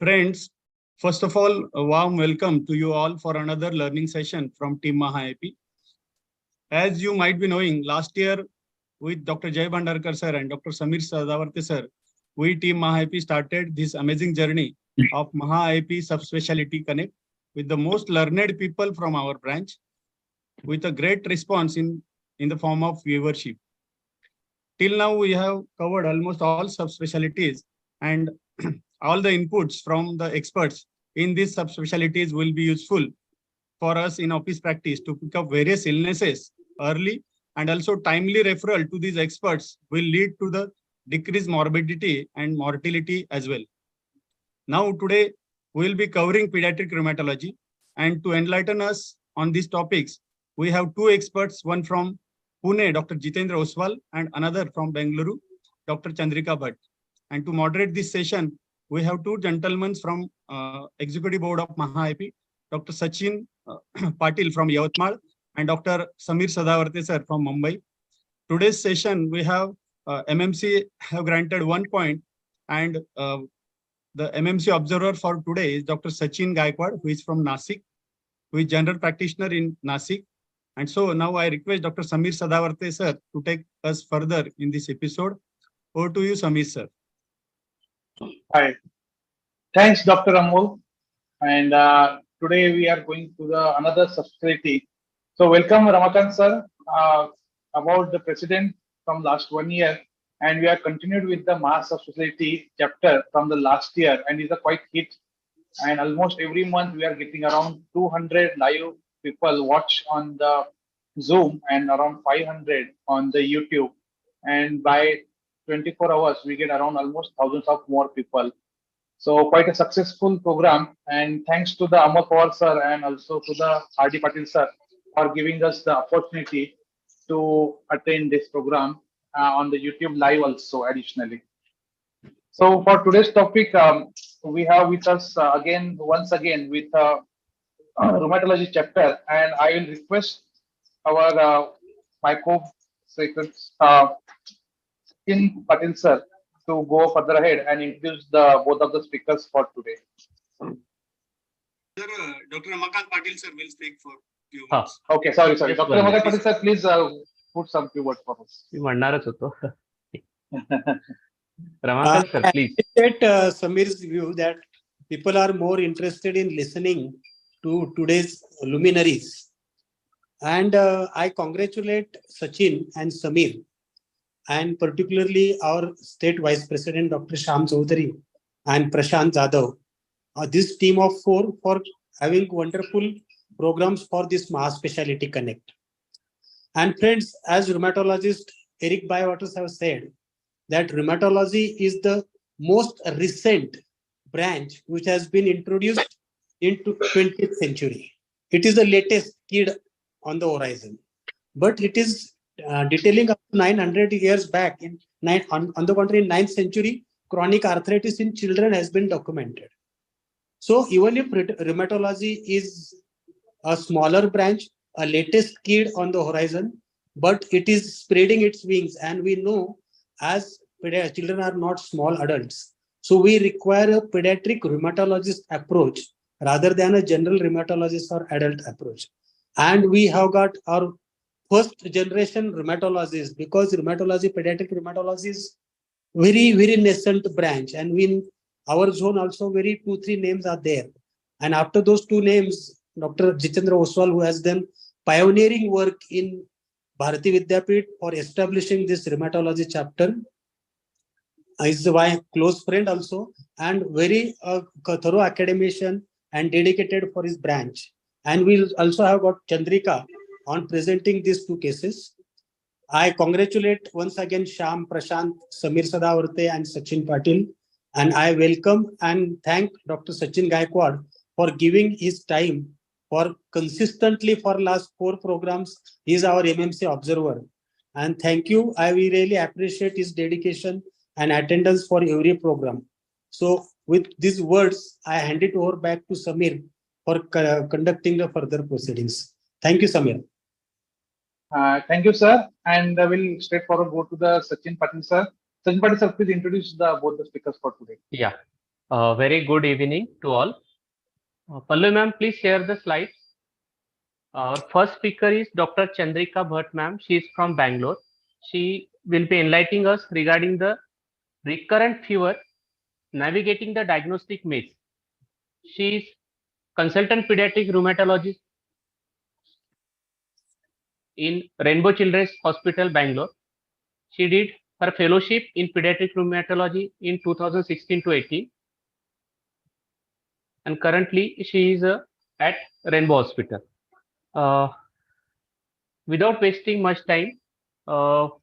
Friends, first of all, a warm welcome to you all for another learning session from Team MAHAIP. As you might be knowing, last year with Dr. Jay Bhandarkar sir and Dr. Samir Sadawarte sir, we Team MAHAIP started this amazing journey of MAHAIP Subspeciality Connect with the most learned people from our branch, with a great response in the form of viewership. Till now, we have covered almost all subspecialties, and all the inputs from the experts in these subspecialties will be useful for us in office practice to pick up various illnesses early, and also timely referral to these experts will lead to the decreased morbidity and mortality as well. Now today we will be covering pediatric rheumatology, and to enlighten us on these topics, we have two experts, one from Pune, Dr. Jitendra Oswal, and another from Bengaluru, Dr. Chandrika Bhatt. And to moderate this session, we have two gentlemen from Executive Board of MAHAIP, Dr. Sachin Patil from Yavatmal and Dr. Samir Sadawarte sir from Mumbai. Today's session, we have MMC have granted 1 point, and the MMC observer for today is Dr. Sachin Gaikwad, who is from Nasik, who is general practitioner in Nasik. And so now I request Dr. Samir Sadawarte sir to take us further in this episode. Over to you, Samir sir. Hi. Thanks, Dr. Amol. And today we are going to another subspecialty. So welcome, Ramakant sir, about the president from last 1 year. And we are continued with the mass subspecialty chapter from the last year, and it's a quite hit. And almost every month we are getting around 200 live people watch on the Zoom and around 500 on the YouTube. And by 24 hours, we get around almost thousands of more people. So quite a successful program. And thanks to the Amar Pawar sir and also to the R.D. Patil sir for giving us the opportunity to attend this program on the YouTube live also additionally. So for today's topic, we have with us once again with rheumatology chapter, and I will request our my co-secretary in Patil sir to go further ahead and introduce both of the speakers for today. Sir, Dr. Ramakant Patil sir will speak for few words. Okay, sorry. Dr. Ramakant Patil sir, please put some few words for us. Ramakant sir, please. I appreciate Samir's view that people are more interested in listening to today's luminaries. And I congratulate Sachin and Samir, and particularly our State Vice President, Dr. Shyam Chaudhary and Prashant Jadhav, this team of 4 for having wonderful programs for this Mass Speciality Connect. And friends, as rheumatologist Eric Bywaters have said, that rheumatology is the most recent branch which has been introduced into 20th century. It is the latest kid on the horizon, but it is detailing up to 900 years back. On the contrary, in 9th century, chronic arthritis in children has been documented. So even if rheumatology is a smaller branch, a latest kid on the horizon, but it is spreading its wings, and we know as children are not small adults, so we require a pediatric rheumatologist approach rather than a general rheumatologist or adult approach. And we have got our first generation rheumatologists, because rheumatology, pediatric rheumatology is very, very nascent branch, and we our zone also very 2-3 names are there. And after those 2 names, Dr. Jitendra Oswal, who has done pioneering work in Bharati Vidyapit for establishing this rheumatology chapter, is my close friend also, and very thorough academician and dedicated for his branch. And we also have got Chandrika on presenting these 2 cases. I congratulate once again Shyam, Prashant, Samir Sadawarte and Sachin Patil, and I welcome and thank Dr. Sachin Gaikwad for giving his time for consistently for last 4 programs. He is our MMC observer, and thank you. I really appreciate his dedication and attendance for every program. So with these words, I hand it over back to Samir for conducting the further proceedings. Thank you, Samir. Thank you, sir. And we'll straightforward go to the Sachin Patil sir. Sachin Patil sir, please introduce both the speakers for today. Yeah. Very good evening to all. Pallu ma'am, please share the slides. Our first speaker is Dr. Chandrika Bhatt ma'am. She is from Bangalore. She will be enlightening us regarding the recurrent fever, navigating the diagnostic maze. She is consultant pediatric rheumatologist in Rainbow Children's Hospital, Bangalore. She did her fellowship in pediatric rheumatology in 2016 to 18. And currently she is at Rainbow Hospital. Without wasting much time,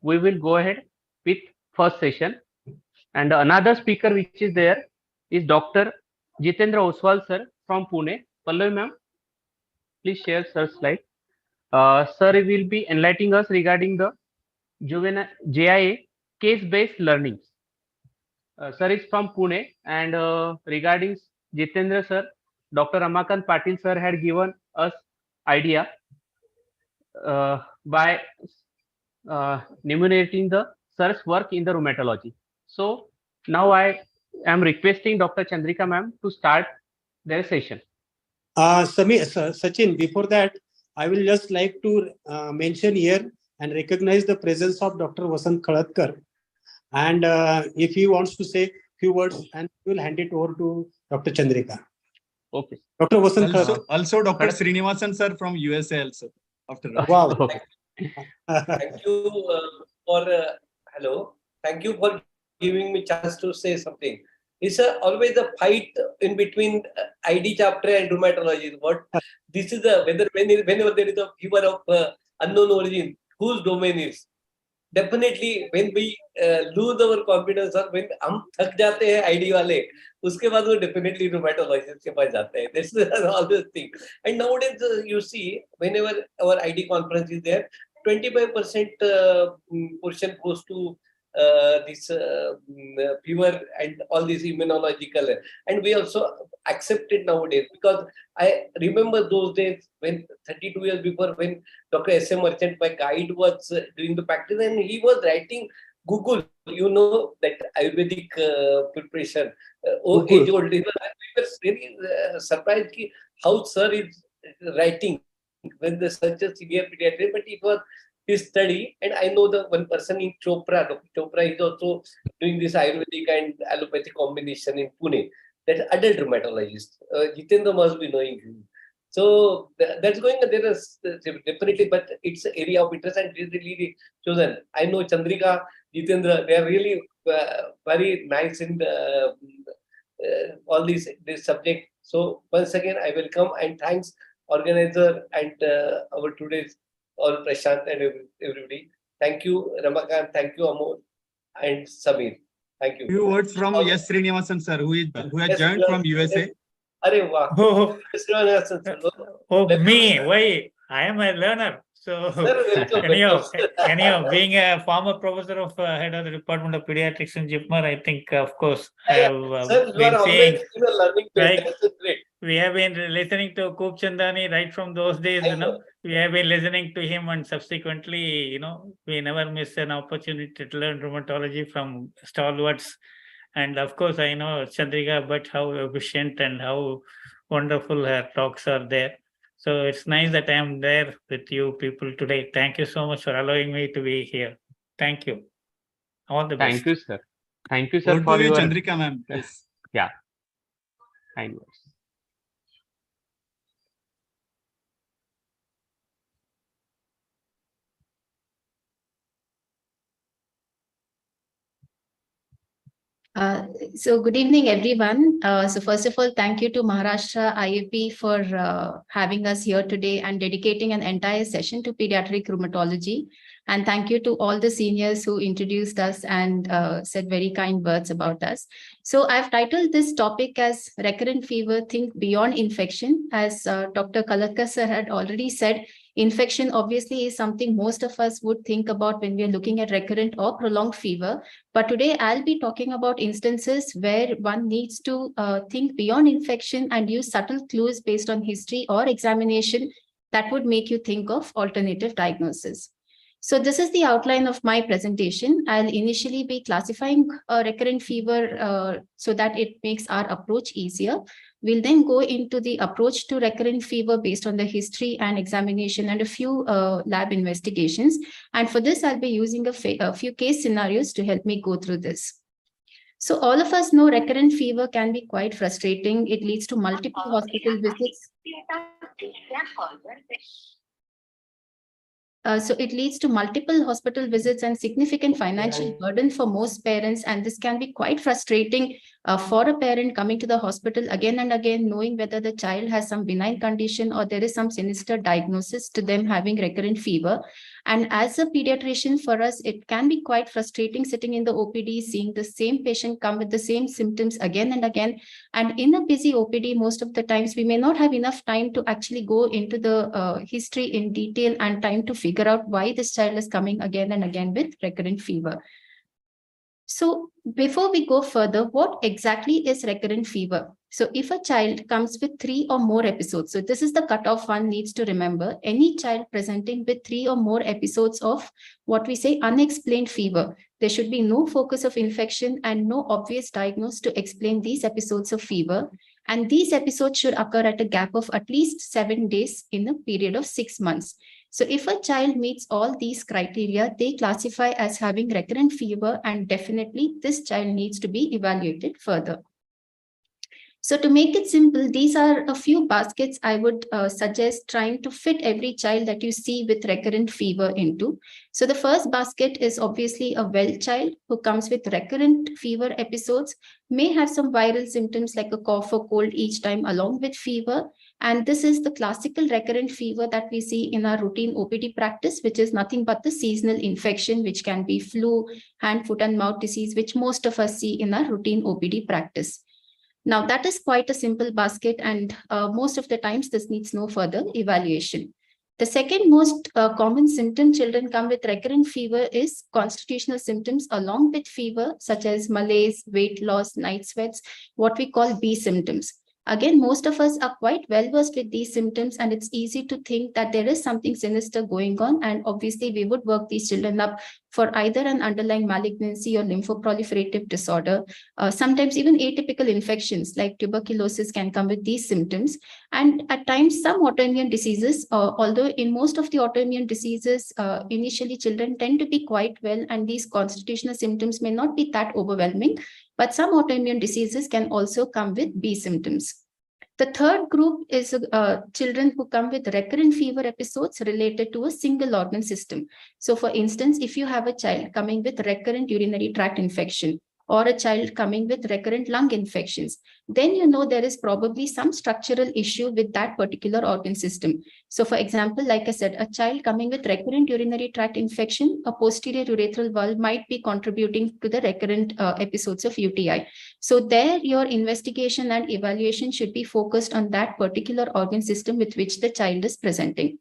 we will go ahead with first session. And another speaker which is there is Dr. Jitendra Oswal sir from Pune. Pallavi ma'am, please share sir slide. Sir will be enlightening us regarding the juvenile JIA case-based learnings. Sir is from Pune, and regarding Jitendra sir, Dr. Ramakant Patil sir had given us idea by enumerating the sir's work in the rheumatology. So now I am requesting Dr. Chandrika ma'am to start their session. Sachin, before that, I will just like to mention here and recognize the presence of Dr. Vasant Khalatkar. And if he wants to say few words, and we will hand it over to Dr. Chandrika. Okay. Dr. Vasant also Dr. Srinivasan sir from USA also. After that. Wow. Okay. Thank you for hello. Thank you for giving me chance to say something. It's always a fight in between ID chapter and rheumatology. What this is whenever there is a fever of unknown origin, whose domain is. Definitely when we lose our confidence or when हम थक जाते हैं ID वाले, उसके बाद वो definitely rheumatologist के पास जाते हैं. This is always thing. And nowadays you see whenever our ID conference is there, 25% portion goes to this fever and all this immunological, and we also accept it nowadays, because I remember those days when 32 years before, when Dr. S.M. Merchant, my guide, was doing the practice, and he was writing Google, you know, that Ayurvedic preparation, age old. We were really surprised how sir is writing when the such a severe pediatric, but it was his study. And I know the one person in Chopra, Dr. Chopra is also doing this Ayurvedic and allopathic combination in Pune, that adult rheumatologist. Jitendra must be knowing him. So that's going on. There is definitely, but it's an area of interest and it's really chosen. I know Chandrika, Jitendra, they are really very nice in all this subject. So once again, I welcome and thanks organizer and our today's all Prashant and everybody. Thank you, Ramakant. Thank you, Amol and Samir. Thank you. Few words from S. Srinivasan sir, who has joined from USA. Arey wow. Me? Why? I am a learner. So anyhow, being a former professor of head of the Department of Pediatrics in JIPMER, I think, of course, I have been saying, like, we have been listening to Koop Chandani right from those days, you know. We have been listening to him, and subsequently, you know, we never miss an opportunity to learn rheumatology from stalwarts. And of course, I know Chandrika, but how efficient and how wonderful her talks are there. So it's nice that I am there with you people today. Thank you so much for allowing me to be here. Thank you. All the best. Thank you, sir. Thank you, sir, Over for to you, your Chandrika ma'am. Yes. yeah, kind words. So good evening, everyone. So first of all, thank you to Maharashtra IAP for having us here today and dedicating an entire session to pediatric rheumatology. And thank you to all the seniors who introduced us and said very kind words about us. So I've titled this topic as Recurrent Fever, Think Beyond Infection. As Dr. Khalatkar sir had already said, infection obviously is something most of us would think about when we're looking at recurrent or prolonged fever. But today I'll be talking about instances where one needs to think beyond infection and use subtle clues based on history or examination that would make you think of alternative diagnosis. So this is the outline of my presentation. I'll initially be classifying recurrent fever so that it makes our approach easier. We'll then go into the approach to recurrent fever based on the history and examination and a few lab investigations. And for this, I'll be using a few case scenarios to help me go through this. So all of us know recurrent fever can be quite frustrating. It leads to multiple hospital visits. So it leads to multiple hospital visits and significant financial burden for most parents. And this can be quite frustrating for a parent coming to the hospital again and again, knowing whether the child has some benign condition or there is some sinister diagnosis to them having recurrent fever. And as a pediatrician, for us, it can be quite frustrating sitting in the OPD, seeing the same patient come with the same symptoms again and again. And in a busy OPD, most of the times we may not have enough time to actually go into the history in detail and time to figure out why this child is coming again and again with recurrent fever. So before we go further, what exactly is recurrent fever? So if a child comes with 3 or more episodes, so this is the cutoff one needs to remember, any child presenting with 3 or more episodes of what we say unexplained fever, there should be no focus of infection and no obvious diagnosis to explain these episodes of fever. And these episodes should occur at a gap of at least 7 days in a period of 6 months. So if a child meets all these criteria, they classify as having recurrent fever, and definitely this child needs to be evaluated further. So to make it simple, these are a few baskets I would suggest trying to fit every child that you see with recurrent fever into. So the first basket is obviously a well child who comes with recurrent fever episodes, may have some viral symptoms like a cough or cold each time along with fever. And this is the classical recurrent fever that we see in our routine OPD practice, which is nothing but the seasonal infection, which can be flu, hand, foot, and mouth disease, which most of us see in our routine OPD practice. Now, that is quite a simple basket, and most of the times this needs no further evaluation. The second most common symptom children come with recurrent fever is constitutional symptoms along with fever, such as malaise, weight loss, night sweats, what we call B symptoms. Again, most of us are quite well versed with these symptoms, and it's easy to think that there is something sinister going on. And obviously, we would work these children up for either an underlying malignancy or lymphoproliferative disorder. Sometimes even atypical infections like tuberculosis can come with these symptoms. And at times, some autoimmune diseases, although in most of the autoimmune diseases, initially children tend to be quite well, and these constitutional symptoms may not be that overwhelming. But some autoimmune diseases can also come with B symptoms. The third group is children who come with recurrent fever episodes related to a single organ system. So for instance, if you have a child coming with recurrent urinary tract infection, or a child coming with recurrent lung infections, then you know there is probably some structural issue with that particular organ system. So for example, like I said, a child coming with recurrent urinary tract infection, a posterior urethral valve might be contributing to the recurrent episodes of UTI. So there, your investigation and evaluation should be focused on that particular organ system with which the child is presenting.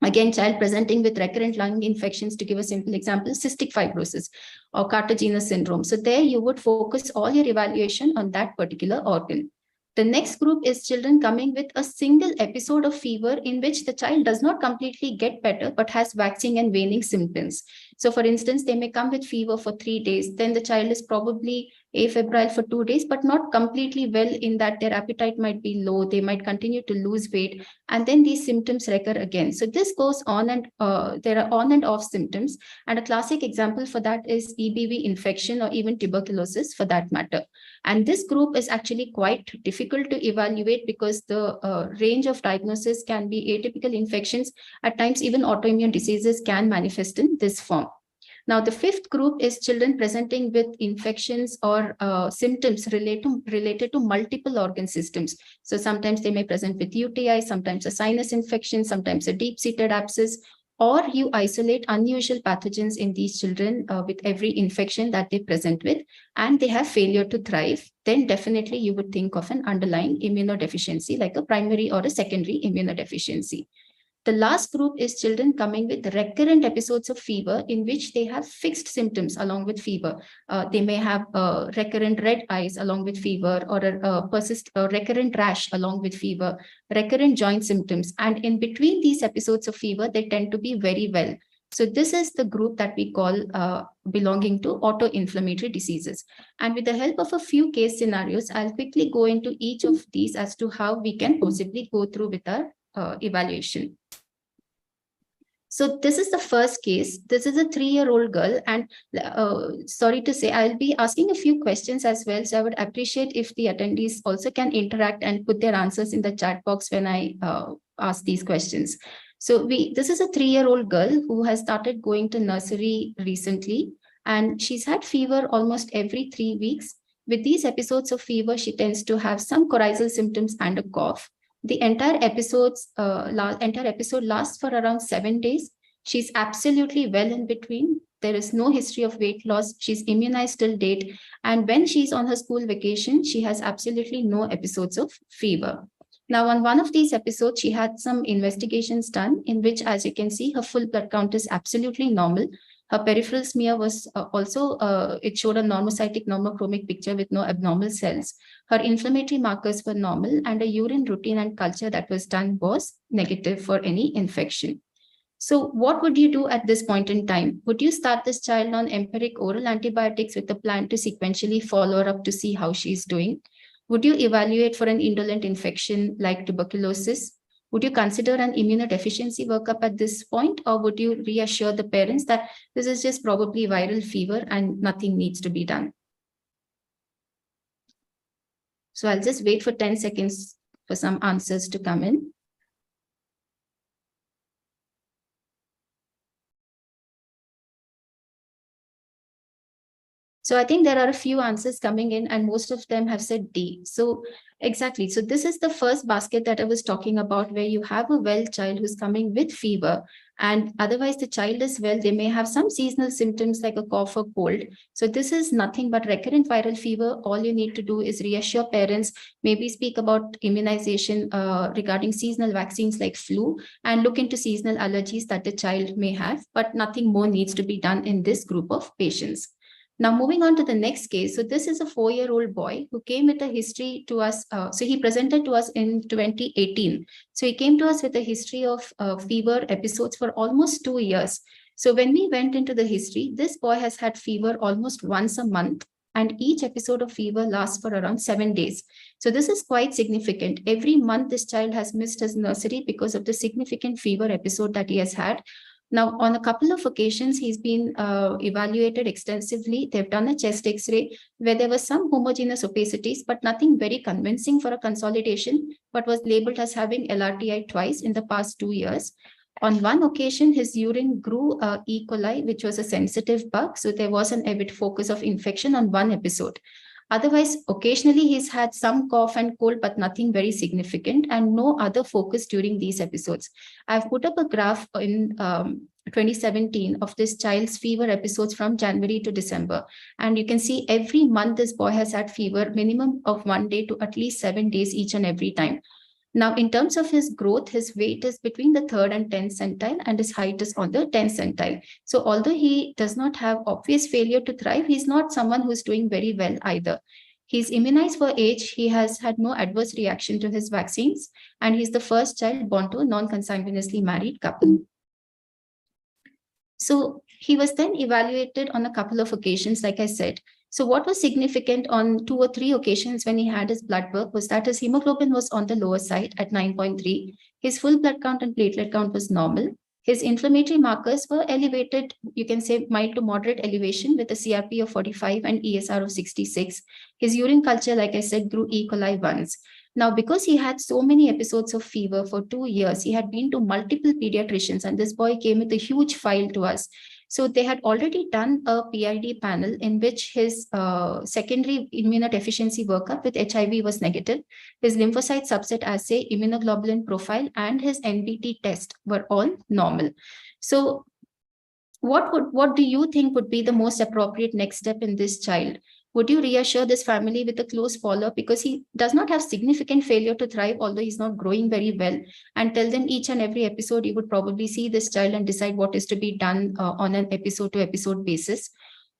Again, child presenting with recurrent lung infections, to give a simple example, cystic fibrosis or cartilaginous syndrome. So there you would focus all your evaluation on that particular organ. The next group is children coming with a single episode of fever in which the child does not completely get better, but has waxing and waning symptoms. So for instance, they may come with fever for 3 days, then the child is probably afebrile for 2 days, but not completely well in that their appetite might be low, they might continue to lose weight, and then these symptoms recur again. So this goes on, and there are on and off symptoms. And a classic example for that is EBV infection or even tuberculosis for that matter. And this group is actually quite difficult to evaluate because the range of diagnosis can be atypical infections. At times, even autoimmune diseases can manifest in this form. Now, the fifth group is children presenting with infections or symptoms related to multiple organ systems. So sometimes they may present with UTI, sometimes a sinus infection, sometimes a deep-seated abscess, or you isolate unusual pathogens in these children with every infection that they present with, and they have failure to thrive, then definitely you would think of an underlying immunodeficiency like a primary or a secondary immunodeficiency. The last group is children coming with recurrent episodes of fever in which they have fixed symptoms along with fever. They may have recurrent red eyes along with fever, or a recurrent rash along with fever, recurrent joint symptoms. And in between these episodes of fever, they tend to be very well. So this is the group that we call belonging to autoinflammatory diseases. And with the help of a few case scenarios, I'll quickly go into each of these as to how we can possibly go through with our evaluation. So this is the first case. This is a 3-year-old girl, and sorry to say, I'll be asking a few questions as well. So I would appreciate if the attendees also can interact and put their answers in the chat box when I ask these questions. So this is a 3-year-old girl who has started going to nursery recently, and she's had fever almost every 3 weeks. With these episodes of fever, she tends to have some coryzal symptoms and a cough. The entire episode lasts for around 7 days. She's absolutely well in between. There is no history of weight loss. She's immunized till date. And when she's on her school vacation, she has absolutely no episodes of fever. Now, on one of these episodes, she had some investigations done in which, as you can see, her full blood count is absolutely normal. Her peripheral smear was it showed a normocytic normochromic picture with no abnormal cells. Her inflammatory markers were normal, and a urine routine and culture that was done was negative for any infection. So what would you do at this point in time? Would you start this child on empiric oral antibiotics with a plan to sequentially follow her up to see how she's doing? Would you evaluate for an indolent infection like tuberculosis? Would you consider an immunodeficiency workup at this point, or would you reassure the parents that this is just probably viral fever and nothing needs to be done? So I'll just wait for 10 seconds for some answers to come in. So I think there are a few answers coming in, and most of them have said D. So exactly. So this is the first basket that I was talking about, where you have a well child who's coming with fever, and otherwise the child is well. They may have some seasonal symptoms like a cough or cold. So this is nothing but recurrent viral fever. All you need to do is reassure parents, maybe speak about immunization regarding seasonal vaccines like flu, and look into seasonal allergies that the child may have, but nothing more needs to be done in this group of patients. Now, moving on to the next case. So this is a 4-year-old boy who came with a history to us. So he presented to us in 2018. So he came to us with a history of fever episodes for almost 2 years. So when we went into the history, this boy has had fever almost once a month, and each episode of fever lasts for around 7 days. So this is quite significant. Every month, this child has missed his nursery because of the significant fever episode that he has had. Now, on a couple of occasions, he's been evaluated extensively. They've done a chest X-ray where there was some homogeneous opacities, but nothing very convincing for a consolidation, but was labeled as having LRTI twice in the past 2 years. On one occasion, his urine grew E. coli, which was a sensitive bug. So there was an avid focus of infection on one episode. Otherwise, occasionally he's had some cough and cold, but nothing very significant, and no other focus during these episodes. I've put up a graph in 2017 of this child's fever episodes from January to December. And you can see every month this boy has had fever, minimum of 1 day to at least 7 days each and every time. Now, in terms of his growth, his weight is between the 3rd and 10th centile, and his height is on the 10th centile. So although he does not have obvious failure to thrive, he's not someone who's doing very well either. He's immunized for age. He has had no adverse reaction to his vaccines, and he's the first child born to a non-consanguineously married couple. So he was then evaluated on a couple of occasions, like I said. So what was significant on 2 or 3 occasions when he had his blood work was that his hemoglobin was on the lower side at 9.3. His full blood count and platelet count was normal. His inflammatory markers were elevated, you can say mild to moderate elevation, with a CRP of 45 and ESR of 66. His urine culture, like I said, grew E. coli once. Now, because he had so many episodes of fever for 2 years, he had been to multiple pediatricians, and this boy came with a huge file to us. So they had already done a PID panel in which his secondary immunodeficiency workup with HIV was negative. His lymphocyte subset assay, immunoglobulin profile, and his NBT test were all normal. So what do you think would be the most appropriate next step in this child? Would you reassure this family with a close follow-up, because he does not have significant failure to thrive, although he's not growing very well, and tell them each and every episode you would probably see this child and decide what is to be done on an episode-to-episode basis?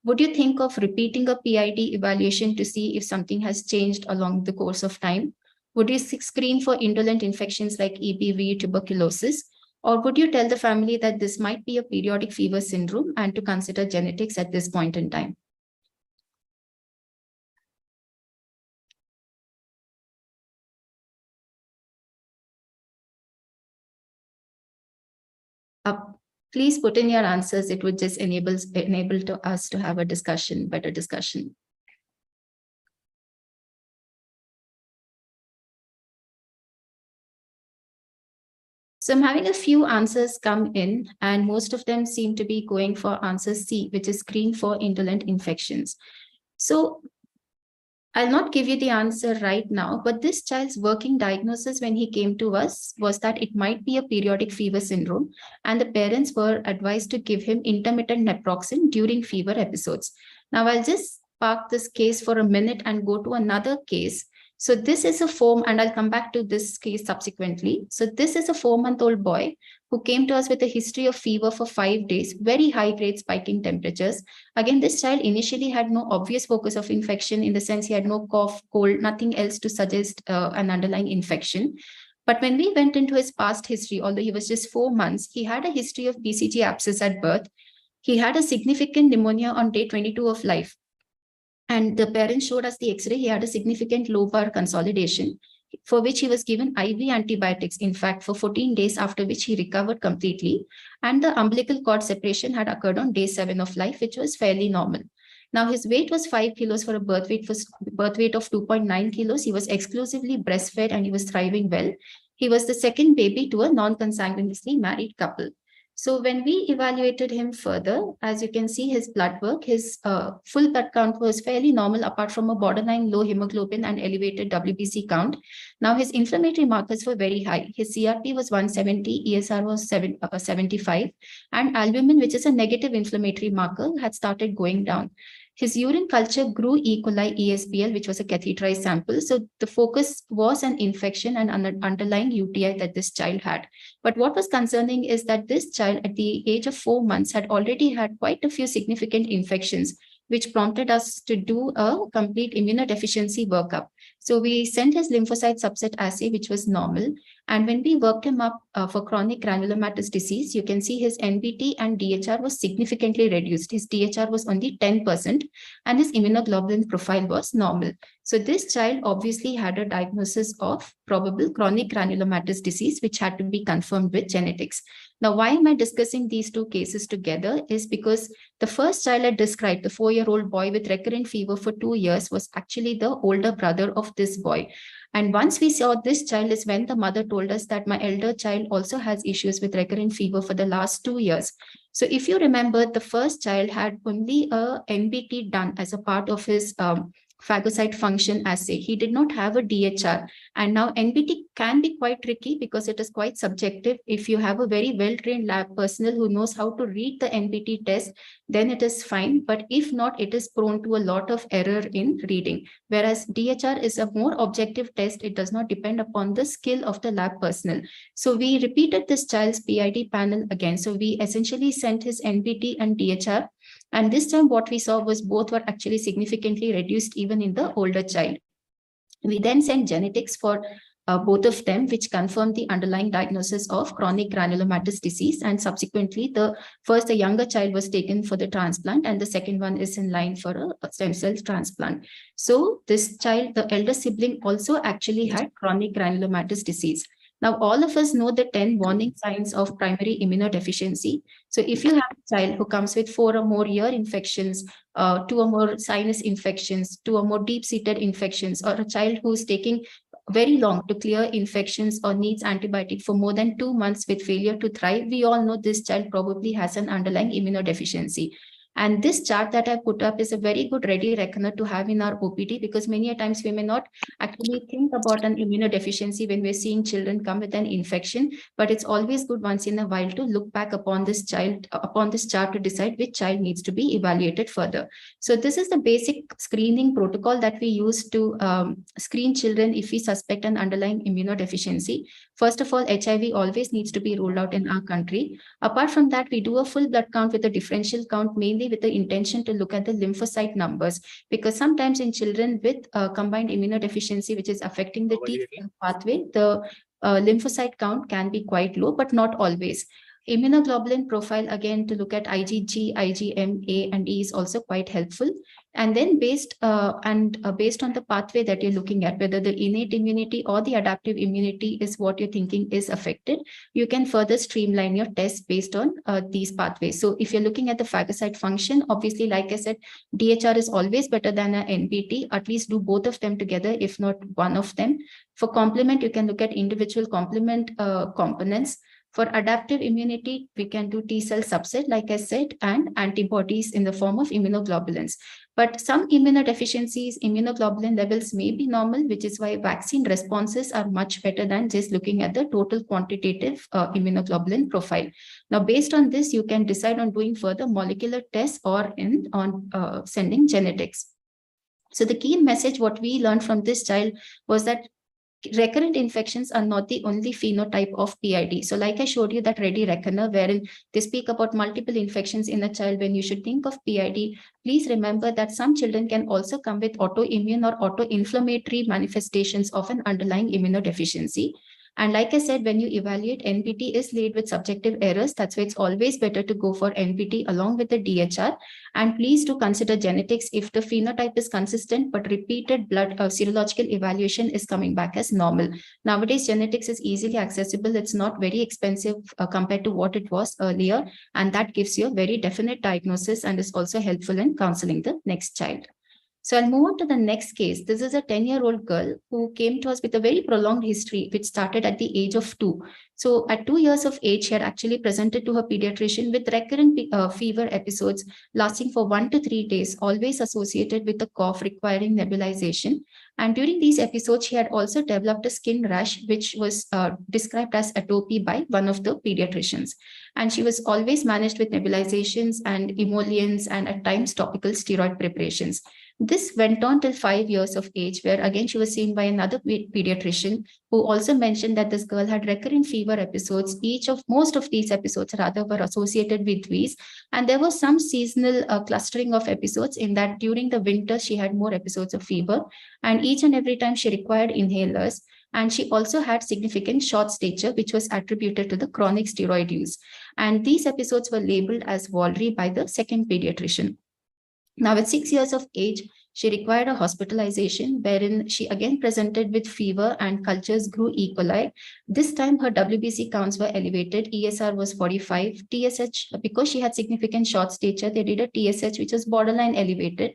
Would you think of repeating a PID evaluation to see if something has changed along the course of time? Would you screen for indolent infections like EBV, tuberculosis? Or would you tell the family that this might be a periodic fever syndrome and to consider genetics at this point in time? Please put in your answers. It would just enable to us to have a discussion, better discussion. So I'm having a few answers come in, and most of them seem to be going for answer C, which is screen for indolent infections. So I'll not give you the answer right now, but this child's working diagnosis when he came to us was that it might be a periodic fever syndrome, and the parents were advised to give him intermittent naproxen during fever episodes. Now I'll just park this case for a minute and go to another case. So this is a 4, and I'll come back to this case subsequently. So this is a 4-month-old boy who came to us with a history of fever for 5 days, very high grade spiking temperatures. Again, this child initially had no obvious focus of infection, in the sense he had no cough, cold, nothing else to suggest an underlying infection. But when we went into his past history, although he was just 4 months, he had a history of BCG abscess at birth. He had a significant pneumonia on day 22 of life. And the parents showed us the X-ray. He had a significant lobar consolidation, for which he was given IV antibiotics, in fact, for 14 days, after which he recovered completely. And the umbilical cord separation had occurred on day 7 of life, which was fairly normal. Now, his weight was 5 kilos for a birth weight of 2.9 kilos. He was exclusively breastfed and he was thriving well. He was the second baby to a non-consanguineously married couple. So when we evaluated him further, as you can see, his blood work, his full blood count was fairly normal, apart from a borderline low hemoglobin and elevated WBC count. Now his inflammatory markers were very high. His CRP was 170, ESR was 75, and albumin, which is a negative inflammatory marker, had started going down. His urine culture grew E. coli ESBL, which was a catheterized sample. So the focus was an infection and an underlying UTI that this child had. But what was concerning is that this child at the age of 4 months had already had quite a few significant infections, which prompted us to do a complete immunodeficiency workup. So we sent his lymphocyte subset assay, which was normal. And when we worked him up for chronic granulomatous disease, you can see his NBT and DHR was significantly reduced. His DHR was only 10% and his immunoglobulin profile was normal. So this child obviously had a diagnosis of probable chronic granulomatous disease, which had to be confirmed with genetics. Now, why am I discussing these two cases together is because the first child I described, the 4-year-old boy with recurrent fever for 2 years, was actually the older brother of this boy. And once we saw this child is when the mother told us that my elder child also has issues with recurrent fever for the last 2 years. So if you remember, the first child had only a NBT done as a part of his phagocyte function assay. He did not have a DHR. And now NBT can be quite tricky because it is quite subjective. If you have a very well-trained lab personnel who knows how to read the NBT test, then it is fine. But if not, it is prone to a lot of error in reading. Whereas DHR is a more objective test. It does not depend upon the skill of the lab personnel. So we repeated this child's PID panel again. So we essentially sent his NBT and DHR. And this time what we saw was both were actually significantly reduced even in the older child. We then sent genetics for both of them, which confirmed the underlying diagnosis of chronic granulomatous disease. And subsequently, the younger child was taken for the transplant, and the second one is in line for a stem cell transplant. So this child, the elder sibling, also actually had chronic granulomatous disease. Now, all of us know the 10 warning signs of primary immunodeficiency. So if you have a child who comes with 4 or more ear infections, 2 or more sinus infections, 2 or more deep-seated infections, or a child who's taking very long to clear infections or needs antibiotic for more than 2 months with failure to thrive, we all know this child probably has an underlying immunodeficiency. And this chart that I put up is a very good ready reckoner to have in our OPD, because many a times we may not actually think about an immunodeficiency when we're seeing children come with an infection, but it's always good once in a while to look back upon this chart to decide which child needs to be evaluated further. So this is the basic screening protocol that we use to screen children if we suspect an underlying immunodeficiency. First of all, HIV always needs to be ruled out in our country. Apart from that, we do a full blood count with a differential count, mainly with the intention to look at the lymphocyte numbers, because sometimes in children with combined immunodeficiency, which is affecting the T cell pathway, the lymphocyte count can be quite low, but not always. Immunoglobulin profile, again, to look at IgG, IgM, A, and E is also quite helpful. And then based on the pathway that you're looking at, whether the innate immunity or the adaptive immunity is what you're thinking is affected, you can further streamline your test based on these pathways. So if you're looking at the phagocyte function, obviously, like I said, DHR is always better than an NPT. At least do both of them together, if not one of them. For complement, you can look at individual complement components. For adaptive immunity, we can do T cell subset, like I said, and antibodies in the form of immunoglobulins. But some immunodeficiencies, immunoglobulin levels may be normal, which is why vaccine responses are much better than just looking at the total quantitative immunoglobulin profile. Now, based on this, you can decide on doing further molecular tests or sending genetics. So the key message, what we learned from this child was that recurrent infections are not the only phenotype of PID. So like I showed you that ready reckoner, wherein they speak about multiple infections in a child, when you should think of PID, please remember that some children can also come with autoimmune or autoinflammatory manifestations of an underlying immunodeficiency. And like I said, when you evaluate, NPT is laid with subjective errors. That's why it's always better to go for NPT along with the DHR. And please do consider genetics if the phenotype is consistent, but repeated blood serological evaluation is coming back as normal. Nowadays, genetics is easily accessible. It's not very expensive compared to what it was earlier. And that gives you a very definite diagnosis and is also helpful in counseling the next child. So I'll move on to the next case. This is a 10-year-old girl who came to us with a very prolonged history, which started at the age of 2. So at 2 years of age, she had actually presented to her pediatrician with recurrent fever episodes lasting for 1 to 3 days, always associated with a cough requiring nebulization. And during these episodes, she had also developed a skin rash, which was described as atopy by one of the pediatricians. And she was always managed with nebulizations and emollients and at times topical steroid preparations. This went on till 5 years of age, where again she was seen by another pediatrician who also mentioned that this girl had recurrent fever episodes. Most of these episodes rather were associated with wheeze. And there was some seasonal clustering of episodes in that during the winter, she had more episodes of fever. And each and every time she required inhalers. And she also had significant short stature, which was attributed to the chronic steroid use. And these episodes were labeled as Walry by the second pediatrician. Now, at 6 years of age, she required a hospitalization, wherein she again presented with fever and cultures grew E. coli. This time, her WBC counts were elevated. ESR was 45. TSH, because she had significant short stature, they did a TSH, which was borderline elevated.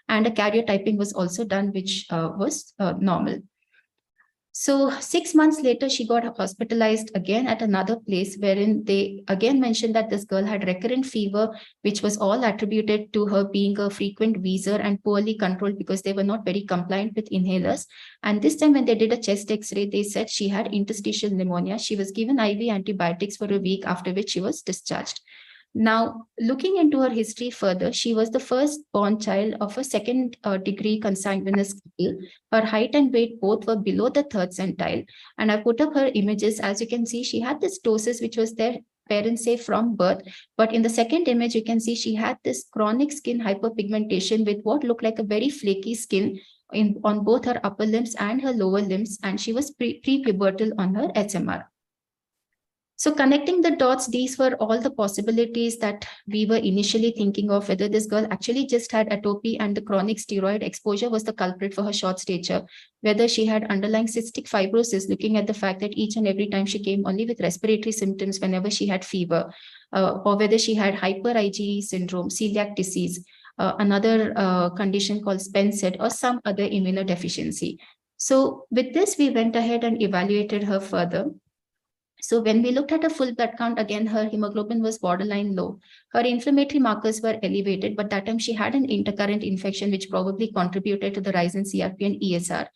And a karyotyping was also done, which was normal. So 6 months later, she got hospitalized again at another place, wherein they again mentioned that this girl had recurrent fever, which was all attributed to her being a frequent wheezer and poorly controlled because they were not very compliant with inhalers. And this time when they did a chest X-ray, they said she had interstitial pneumonia. She was given IV antibiotics for a week, after which she was discharged. Now, looking into her history further, she was the first born child of a second degree consanguineous couple. Her height and weight both were below the 3rd centile. And I put up her images. As you can see, she had this ptosis, which was their parents say from birth. But in the second image, you can see she had this chronic skin hyperpigmentation with what looked like a very flaky skin on both her upper limbs and her lower limbs. And she was pre-pubertal on her HMR. So connecting the dots, these were all the possibilities that we were initially thinking of, whether this girl actually just had atopy and the chronic steroid exposure was the culprit for her short stature, whether she had underlying cystic fibrosis, looking at the fact that each and every time she came only with respiratory symptoms whenever she had fever, or whether she had hyper IgE syndrome, celiac disease, another condition called SPENCED, or some other immunodeficiency. So with this, we went ahead and evaluated her further. So when we looked at her full blood count, again, her hemoglobin was borderline low. Her inflammatory markers were elevated, but that time she had an intercurrent infection, which probably contributed to the rise in CRP and ESR.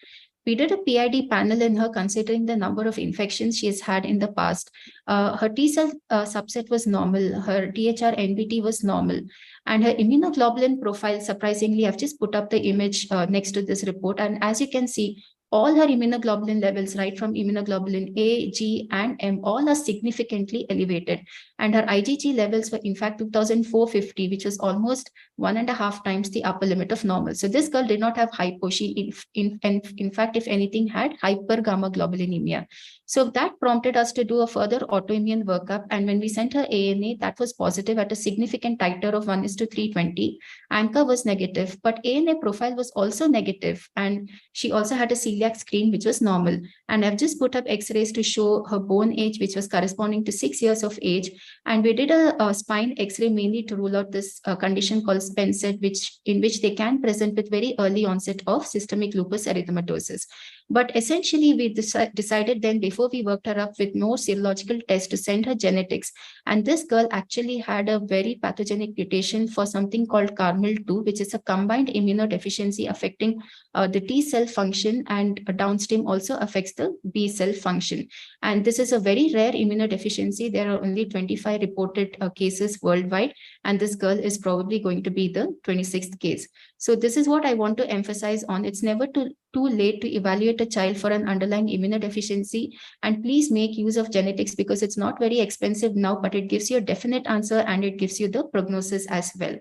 We did a PID panel in her, considering the number of infections she has had in the past. Her T cell subset was normal. Her DHR NBT was normal. And her immunoglobulin profile, surprisingly, I've just put up the image next to this report. And as you can see, all her immunoglobulin levels, right from immunoglobulin A, G, and M, all are significantly elevated. And her IgG levels were in fact 2,450, which was almost 1.5 times the upper limit of normal. So this girl did not have hypo. She, in fact, if anything, had hypergammaglobulinemia. So that prompted us to do a further autoimmune workup. And when we sent her ANA, that was positive at a significant titer of 1:320. ANCA was negative, but ANA profile was also negative. And she also had a celiac screen, which was normal. And I've just put up X-rays to show her bone age, which was corresponding to 6 years of age. And we did a spine X-ray mainly to rule out this condition called SPENSET, in which they can present with very early onset of systemic lupus erythematosus. But essentially, we decided then, before we worked her up with more serological tests, to send her genetics. And this girl actually had a very pathogenic mutation for something called CARMEL2, which is a combined immunodeficiency affecting the T cell function, and downstream also affects the B cell function. And this is a very rare immunodeficiency. There are only 25 reported cases worldwide, and this girl is probably going to be the 26th case. So this is what I want to emphasize on. It's never too late to evaluate a child for an underlying immunodeficiency. And please make use of genetics, because it's not very expensive now, but it gives you a definite answer and it gives you the prognosis as well.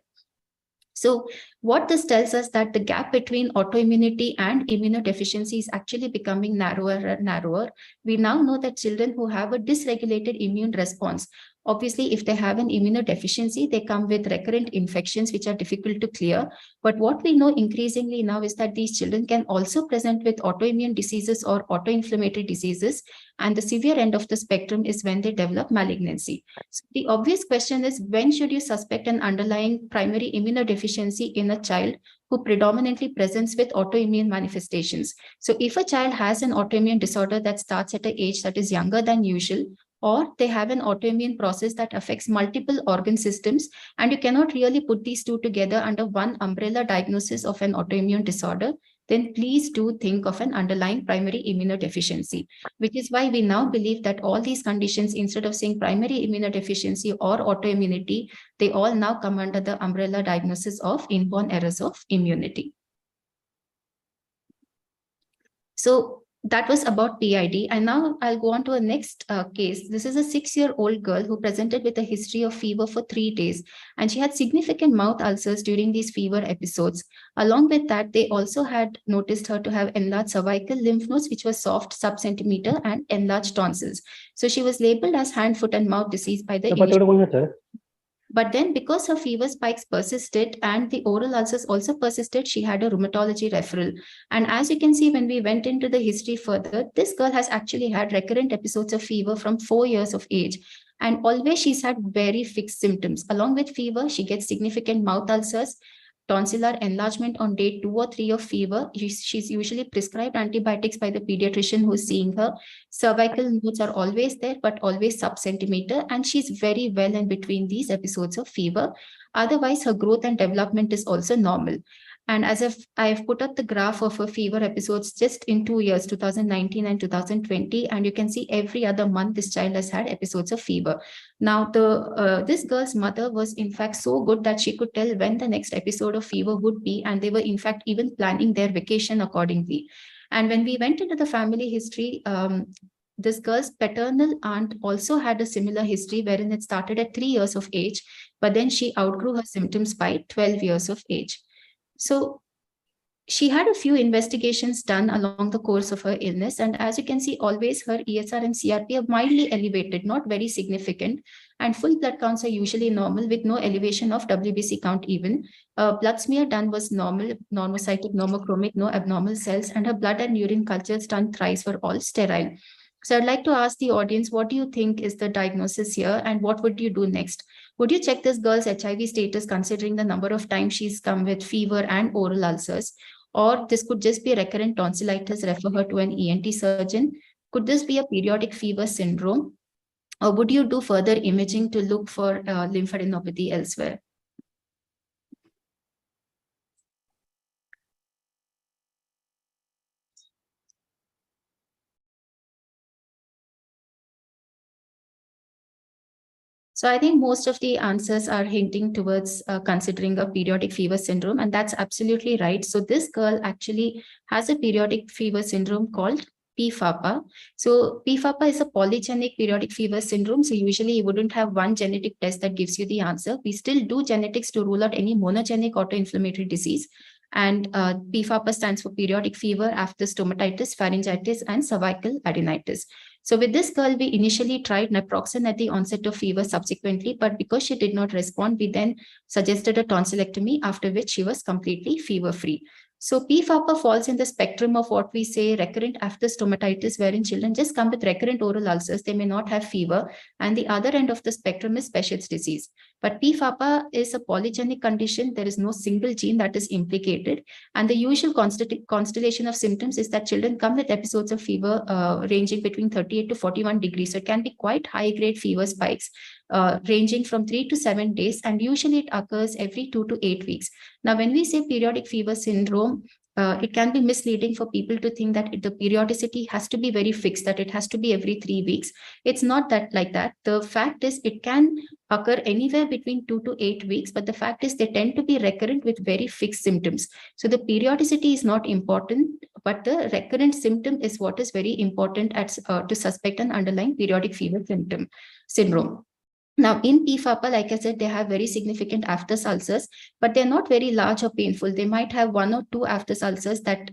So what this tells us, that the gap between autoimmunity and immunodeficiency is actually becoming narrower and narrower. We now know that children who have a dysregulated immune response, obviously, if they have an immunodeficiency, they come with recurrent infections, which are difficult to clear. But what we know increasingly now is that these children can also present with autoimmune diseases or autoinflammatory diseases. And the severe end of the spectrum is when they develop malignancy. So the obvious question is, when should you suspect an underlying primary immunodeficiency in a child who predominantly presents with autoimmune manifestations? So if a child has an autoimmune disorder that starts at an age that is younger than usual, or they have an autoimmune process that affects multiple organ systems, and you cannot really put these two together under one umbrella diagnosis of an autoimmune disorder, then please do think of an underlying primary immunodeficiency, which is why we now believe that all these conditions, instead of saying primary immunodeficiency or autoimmunity, they all now come under the umbrella diagnosis of inborn errors of immunity. So that was about PID. And now I'll go on to a next case. This is a 6-year-old girl who presented with a history of fever for 3 days. And she had significant mouth ulcers during these fever episodes. Along with that, they also had noticed her to have enlarged cervical lymph nodes, which were soft sub-centimeter, and enlarged tonsils. So she was labeled as hand, foot, and mouth disease by the But then, because her fever spikes persisted and the oral ulcers also persisted, she had a rheumatology referral. And as you can see, when we went into the history further, this girl has actually had recurrent episodes of fever from 4 years of age. And always she's had very fixed symptoms. Along with fever, she gets significant mouth ulcers, tonsillar enlargement on day 2 or 3 of fever. She's usually prescribed antibiotics by the pediatrician who's seeing her. Cervical nodes are always there, but always sub-centimeter, and she's very well in between these episodes of fever. Otherwise, her growth and development is also normal. And as if I've put up the graph of her fever episodes just in 2 years, 2019 and 2020, and you can see every other month this child has had episodes of fever. Now, this girl's mother was in fact so good that she could tell when the next episode of fever would be, and they were in fact even planning their vacation accordingly. And when we went into the family history, this girl's paternal aunt also had a similar history, wherein it started at 3 years of age, but then she outgrew her symptoms by 12 years of age. So she had a few investigations done along the course of her illness. And as you can see, always her ESR and CRP are mildly elevated, not very significant. And full blood counts are usually normal with no elevation of WBC count even. Blood smear done was normal, normocytic, normochromic, no abnormal cells. And her blood and urine cultures done thrice were all sterile. So I'd like to ask the audience, what do you think is the diagnosis here, and what would you do next? Would you check this girl's HIV status considering the number of times she's come with fever and oral ulcers? Or this could just be recurrent tonsillitis, refer her to an ENT surgeon? Could this be a periodic fever syndrome? Or would you do further imaging to look for lymphadenopathy elsewhere? So I think most of the answers are hinting towards considering a periodic fever syndrome, and that's absolutely right. So this girl actually has a periodic fever syndrome called PFAPA. So PFAPA is a polygenic periodic fever syndrome. So usually you wouldn't have one genetic test that gives you the answer. We still do genetics to rule out any monogenic autoinflammatory disease. And PFAPA stands for periodic fever after stomatitis, pharyngitis, and cervical adenitis. So with this girl, we initially tried naproxen at the onset of fever subsequently, but because she did not respond, we then suggested a tonsillectomy, after which she was completely fever-free. So PFAPA falls in the spectrum of what we say recurrent after stomatitis, wherein children just come with recurrent oral ulcers. They may not have fever. And the other end of the spectrum is Behçet's disease. But PFAPA is a polygenic condition. There is no single gene that is implicated. And the usual constellation of symptoms is that children come with episodes of fever ranging between 38 to 41 degrees. So it can be quite high-grade fever spikes ranging from 3 to 7 days. And usually it occurs every 2 to 8 weeks. Now, when we say periodic fever syndrome, it can be misleading for people to think that the periodicity has to be very fixed, that it has to be every 3 weeks. It's not that like that. The fact is it can occur anywhere between 2 to 8 weeks, but the fact is they tend to be recurrent with very fixed symptoms. So the periodicity is not important, but the recurrent symptom is what is very important to suspect an underlying periodic fever syndrome. Now, in PFAPA, like I said, they have very significant aphthous ulcers, but they're not very large or painful. They might have 1 or 2 aphthous ulcers that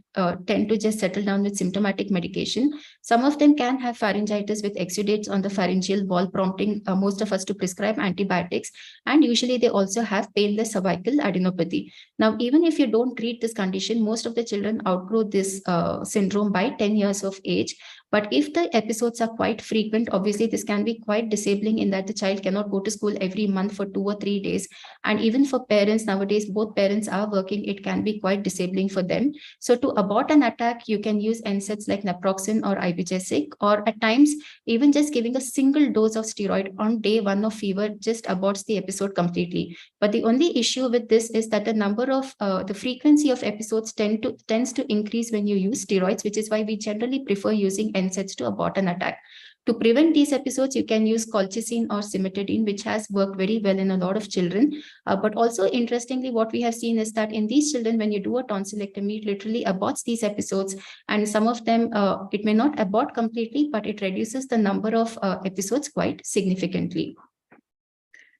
tend to just settle down with symptomatic medication. Some of them can have pharyngitis with exudates on the pharyngeal wall, prompting most of us to prescribe antibiotics. And usually they also have painless cervical adenopathy. Now, even if you don't treat this condition, most of the children outgrow this syndrome by 10 years of age. But if the episodes are quite frequent, obviously this can be quite disabling in that the child cannot go to school every month for 2 or 3 days. And even for parents nowadays, both parents are working, it can be quite disabling for them. So to abort an attack, you can use NSAIDs like naproxen or ibugesic, or at times, even just giving a single dose of steroid on day 1 of fever just aborts the episode completely. But the only issue with this is that the number of, the frequency of episodes tends to increase when you use steroids, which is why we generally prefer using NSAIDs to abort an attack. To prevent these episodes, you can use colchicine or cimetidine, which has worked very well in a lot of children. But also, interestingly, what we have seen is that in these children, when you do a tonsillectomy, it literally aborts these episodes. And some of them, it may not abort completely, but it reduces the number of episodes quite significantly.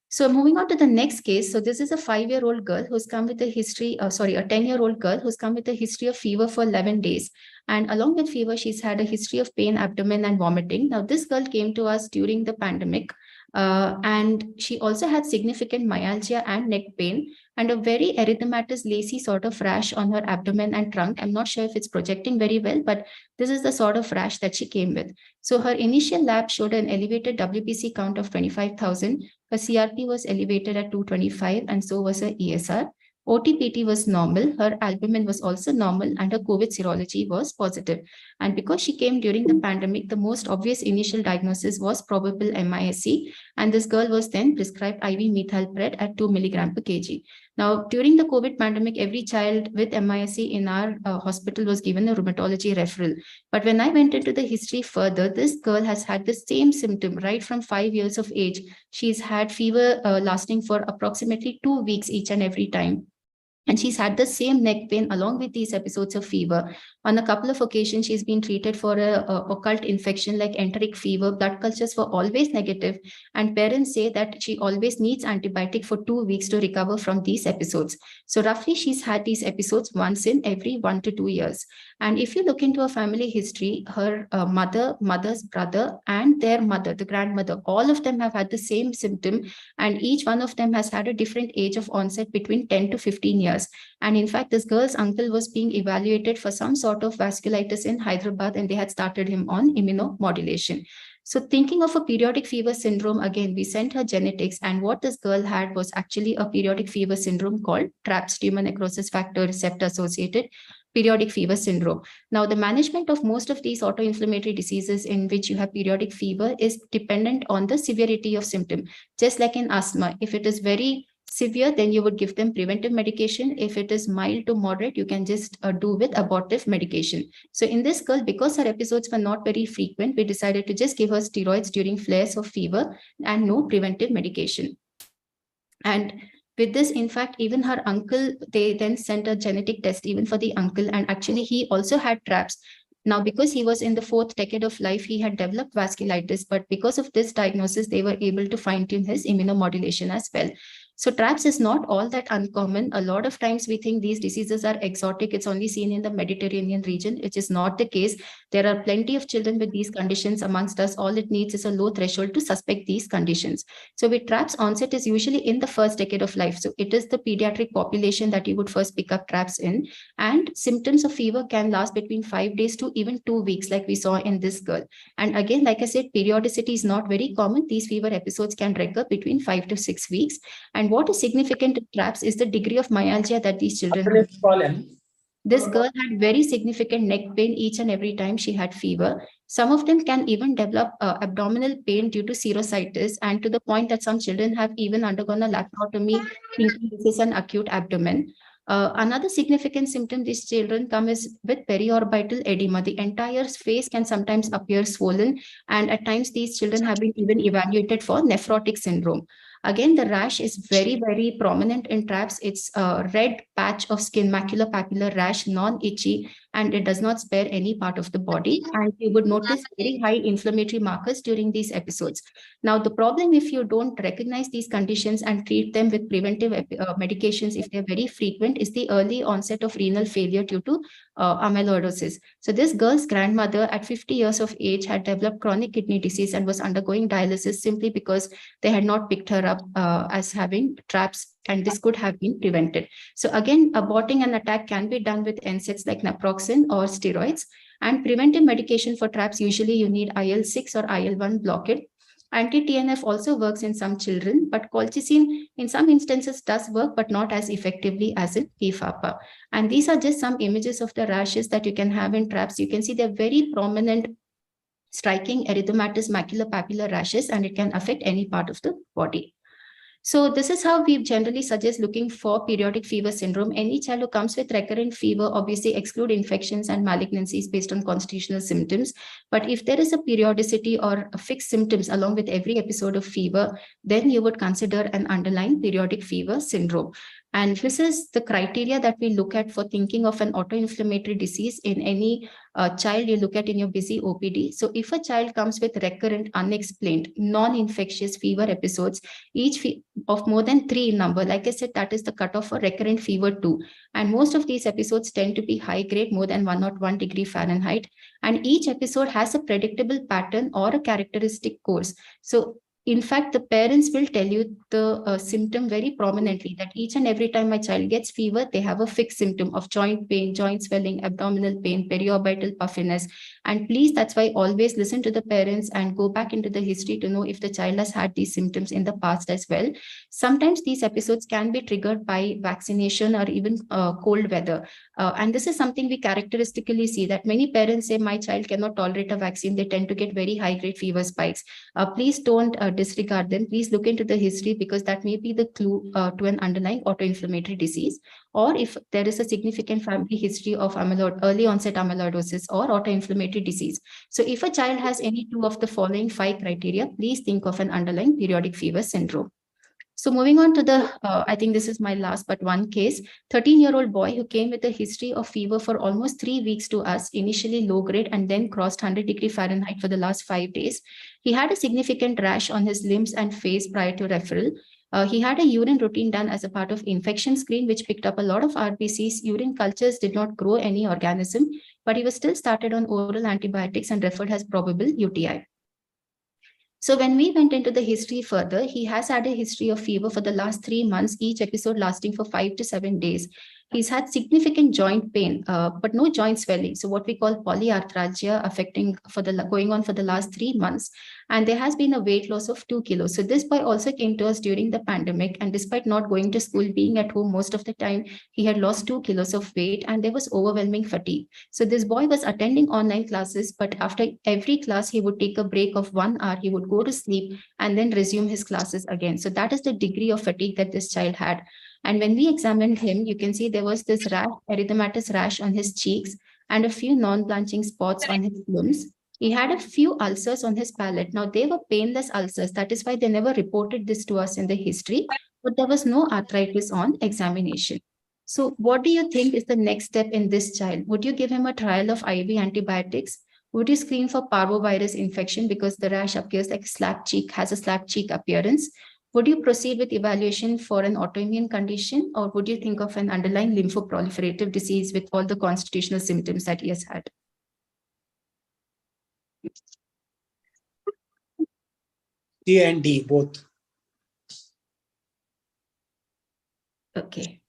So moving on to the next case. So this is a 5-year-old girl who's come with a history, a 10-year-old girl who's come with a history of fever for 11 days. And along with fever, she's had a history of pain, abdomen, and vomiting. Now, this girl came to us during the pandemic. And she also had significant myalgia and neck pain and a very erythematous, lacy sort of rash on her abdomen and trunk. I'm not sure if it's projecting very well, but this is the sort of rash that she came with. So her initial lab showed an elevated WBC count of 25,000. Her CRP was elevated at 225, and so was her ESR. OTPT was normal, her albumin was also normal, and her COVID serology was positive. And because she came during the pandemic, the most obvious initial diagnosis was probable MISC, and this girl was then prescribed IV methylpred at 2 milligram per kg. Now, during the COVID pandemic, every child with MISC in our hospital was given a rheumatology referral. But when I went into the history further, this girl has had the same symptom right from 5 years of age. She's had fever lasting for approximately 2 weeks each and every time. And she's had the same neck pain along with these episodes of fever. On a couple of occasions, she's been treated for a occult infection like enteric fever. Blood cultures were always negative. And parents say that she always needs antibiotic for 2 weeks to recover from these episodes. So roughly, she's had these episodes once in every 1 to 2 years. And if you look into her family history, her mother's brother, and their mother, the grandmother, all of them have had the same symptom. And each one of them has had a different age of onset between 10 to 15 years. And in fact, this girl's uncle was being evaluated for some sort of vasculitis in Hyderabad, and they had started him on immunomodulation. So thinking of a periodic fever syndrome, again, we sent her genetics, and what this girl had was actually a periodic fever syndrome called TRAPS, tumor necrosis factor receptor associated periodic fever syndrome. Now, the management of most of these autoinflammatory diseases in which you have periodic fever is dependent on the severity of symptom. Just like in asthma, if it is very severe, then you would give them preventive medication. If it is mild to moderate, you can just do with abortive medication. So in this girl, because her episodes were not very frequent, we decided to just give her steroids during flares of fever and no preventive medication. And with this, in fact, even her uncle, they then sent a genetic test even for the uncle, and actually he also had TRAPS. Now, because he was in the 4th decade of life, he had developed vasculitis, but because of this diagnosis, they were able to fine-tune his immunomodulation as well. So TRAPS is not all that uncommon. A lot of times we think these diseases are exotic. It's only seen in the Mediterranean region, which is not the case. There are plenty of children with these conditions amongst us. All it needs is a low threshold to suspect these conditions. So with TRAPS, onset is usually in the 1st decade of life. So it is the pediatric population that you would first pick up TRAPS in. And symptoms of fever can last between 5 days to even 2 weeks, like we saw in this girl. And again, like I said, periodicity is not very common. These fever episodes can recur between 5 to 6 weeks. And what is significant in TRAPS is the degree of myalgia that these children have. This girl had very significant neck pain each and every time she had fever. Some of them can even develop abdominal pain due to serositis, and to the point that some children have even undergone a laparotomy thinking this is an acute abdomen. Another significant symptom these children come is with periorbital edema. The entire face can sometimes appear swollen, and at times these children have been even evaluated for nephrotic syndrome. Again, the rash is very, very prominent in TRAPS. It's a red patch of skin, maculopapular rash, non-itchy, and it does not spare any part of the body. And you would notice very high inflammatory markers during these episodes. Now, the problem if you don't recognize these conditions and treat them with preventive medications, if they're very frequent, is the early onset of renal failure due to amyloidosis. So this girl's grandmother at 50 years of age had developed chronic kidney disease and was undergoing dialysis simply because they had not picked her up as having TRAPS, and this could have been prevented. So again, aborting an attack can be done with NSAIDs like naproxen or steroids. And preventive medication for TRAPS, usually you need IL-6 or IL-1 blockade. Anti-TNF also works in some children, but colchicine in some instances does work, but not as effectively as in PFAPA. And these are just some images of the rashes that you can have in TRAPS. You can see they're very prominent, striking erythematous maculopapular rashes, and it can affect any part of the body. So this is how we generally suggest looking for periodic fever syndrome. Any child who comes with recurrent fever, obviously exclude infections and malignancies based on constitutional symptoms. But if there is a periodicity or a fixed symptoms along with every episode of fever, then you would consider an underlying periodic fever syndrome. And this is the criteria that we look at for thinking of an autoinflammatory disease in any child you look at in your busy OPD. So if a child comes with recurrent, unexplained, non-infectious fever episodes, each of more than 3 in number, like I said, that is the cutoff for recurrent fever 2. And most of these episodes tend to be high grade, more than 101 degree Fahrenheit. And each episode has a predictable pattern or a characteristic course. So in fact, the parents will tell you the symptom very prominently, that each and every time my child gets fever, they have a fixed symptom of joint pain, joint swelling, abdominal pain, periorbital puffiness. And please, that's why always listen to the parents and go back into the history to know if the child has had these symptoms in the past as well. Sometimes these episodes can be triggered by vaccination or even cold weather. And this is something we characteristically see, that many parents say, my child cannot tolerate a vaccine. They tend to get very high-grade fever spikes. Please don't disregard them. Please look into the history, because that may be the clue to an underlying autoinflammatory disease, or if there is a significant family history of early onset amyloidosis or autoinflammatory disease. So if a child has any 2 of the following 5 criteria, please think of an underlying periodic fever syndrome. So moving on to the, I think this is my last but one case, 13-year-old boy who came with a history of fever for almost 3 weeks to us, initially low grade and then crossed 100 degree Fahrenheit for the last 5 days. He had a significant rash on his limbs and face prior to referral. He had a urine routine done as a part of infection screen, which picked up a lot of RBCs. Urine cultures did not grow any organism, but he was still started on oral antibiotics and referred as probable UTI. So when we went into the history further, he has had a history of fever for the last 3 months, each episode lasting for 5 to 7 days. He's had significant joint pain, but no joint swelling. So what we call polyarthralgia affecting going on for the last 3 months. And there has been a weight loss of 2 kilos. So this boy also came to us during the pandemic. And despite not going to school, being at home most of the time, he had lost 2 kilos of weight and there was overwhelming fatigue. So this boy was attending online classes, but after every class, he would take a break of 1 hour. He would go to sleep and then resume his classes again. So that is the degree of fatigue that this child had. And when we examined him, you can see there was this rash, erythematous rash on his cheeks and a few non-blanching spots on his limbs. He had a few ulcers on his palate. Now, they were painless ulcers. That is why they never reported this to us in the history, but there was no arthritis on examination. So what do you think is the next step in this child? Would you give him a trial of IV antibiotics? Would you screen for parvovirus infection because the rash appears like slapped cheek, has a slapped cheek appearance? Would you proceed with evaluation for an autoimmune condition, or would you think of an underlying lymphoproliferative disease with all the constitutional symptoms that he has had? C and D, both. Okay.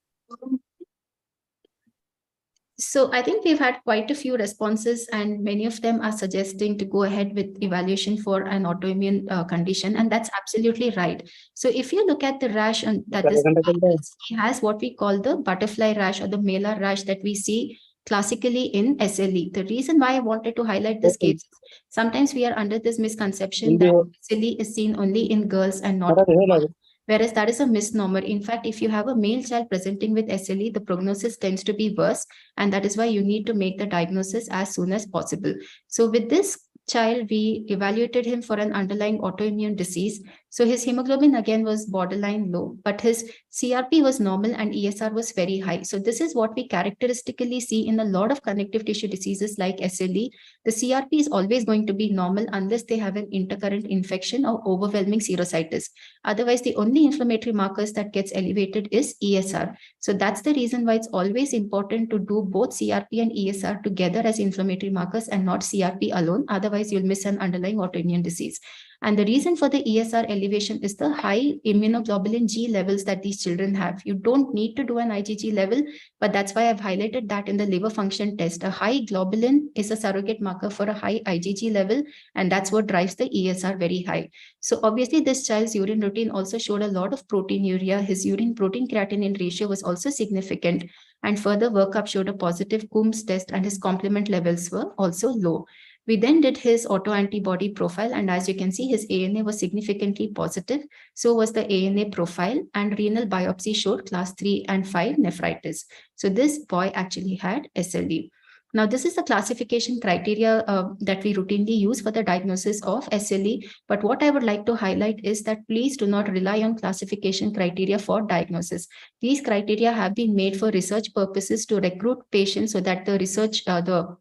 So I think we've had quite a few responses and many of them are suggesting to go ahead with evaluation for an autoimmune condition. And that's absolutely right. So if you look at the rash that this he has what we call the butterfly rash or the malar rash that we see classically in SLE. The reason why I wanted to highlight this case, sometimes we are under this misconception that SLE is seen only in girls and not boys. Whereas that is a misnomer. In fact, if you have a male child presenting with SLE, the prognosis tends to be worse. And that is why you need to make the diagnosis as soon as possible. So with this child, we evaluated him for an underlying autoimmune disease. So his hemoglobin again was borderline low, but his CRP was normal and ESR was very high. So this is what we characteristically see in a lot of connective tissue diseases like SLE. The CRP is always going to be normal unless they have an intercurrent infection or overwhelming serositis. Otherwise, the only inflammatory markers that gets elevated is ESR. So that's the reason why it's always important to do both CRP and ESR together as inflammatory markers and not CRP alone. Otherwise, you'll miss an underlying autoimmune disease. And the reason for the ESR elevation is the high immunoglobulin G levels that these children have. You don't need to do an IgG level, but that's why I've highlighted that in the liver function test. A high globulin is a surrogate marker for a high IgG level, and that's what drives the ESR very high. So obviously this child's urine routine also showed a lot of proteinuria. His urine protein creatinine ratio was also significant, and further workup showed a positive Coombs test and his complement levels were also low. We then did his autoantibody profile, and as you can see, his ANA was significantly positive. So was the ANA profile, and renal biopsy showed class 3 and 5 nephritis. So this boy actually had SLE. Now, this is the classification criteria that we routinely use for the diagnosis of SLE. But what I would like to highlight is that please do not rely on classification criteria for diagnosis. These criteria have been made for research purposes to recruit patients so that the research, the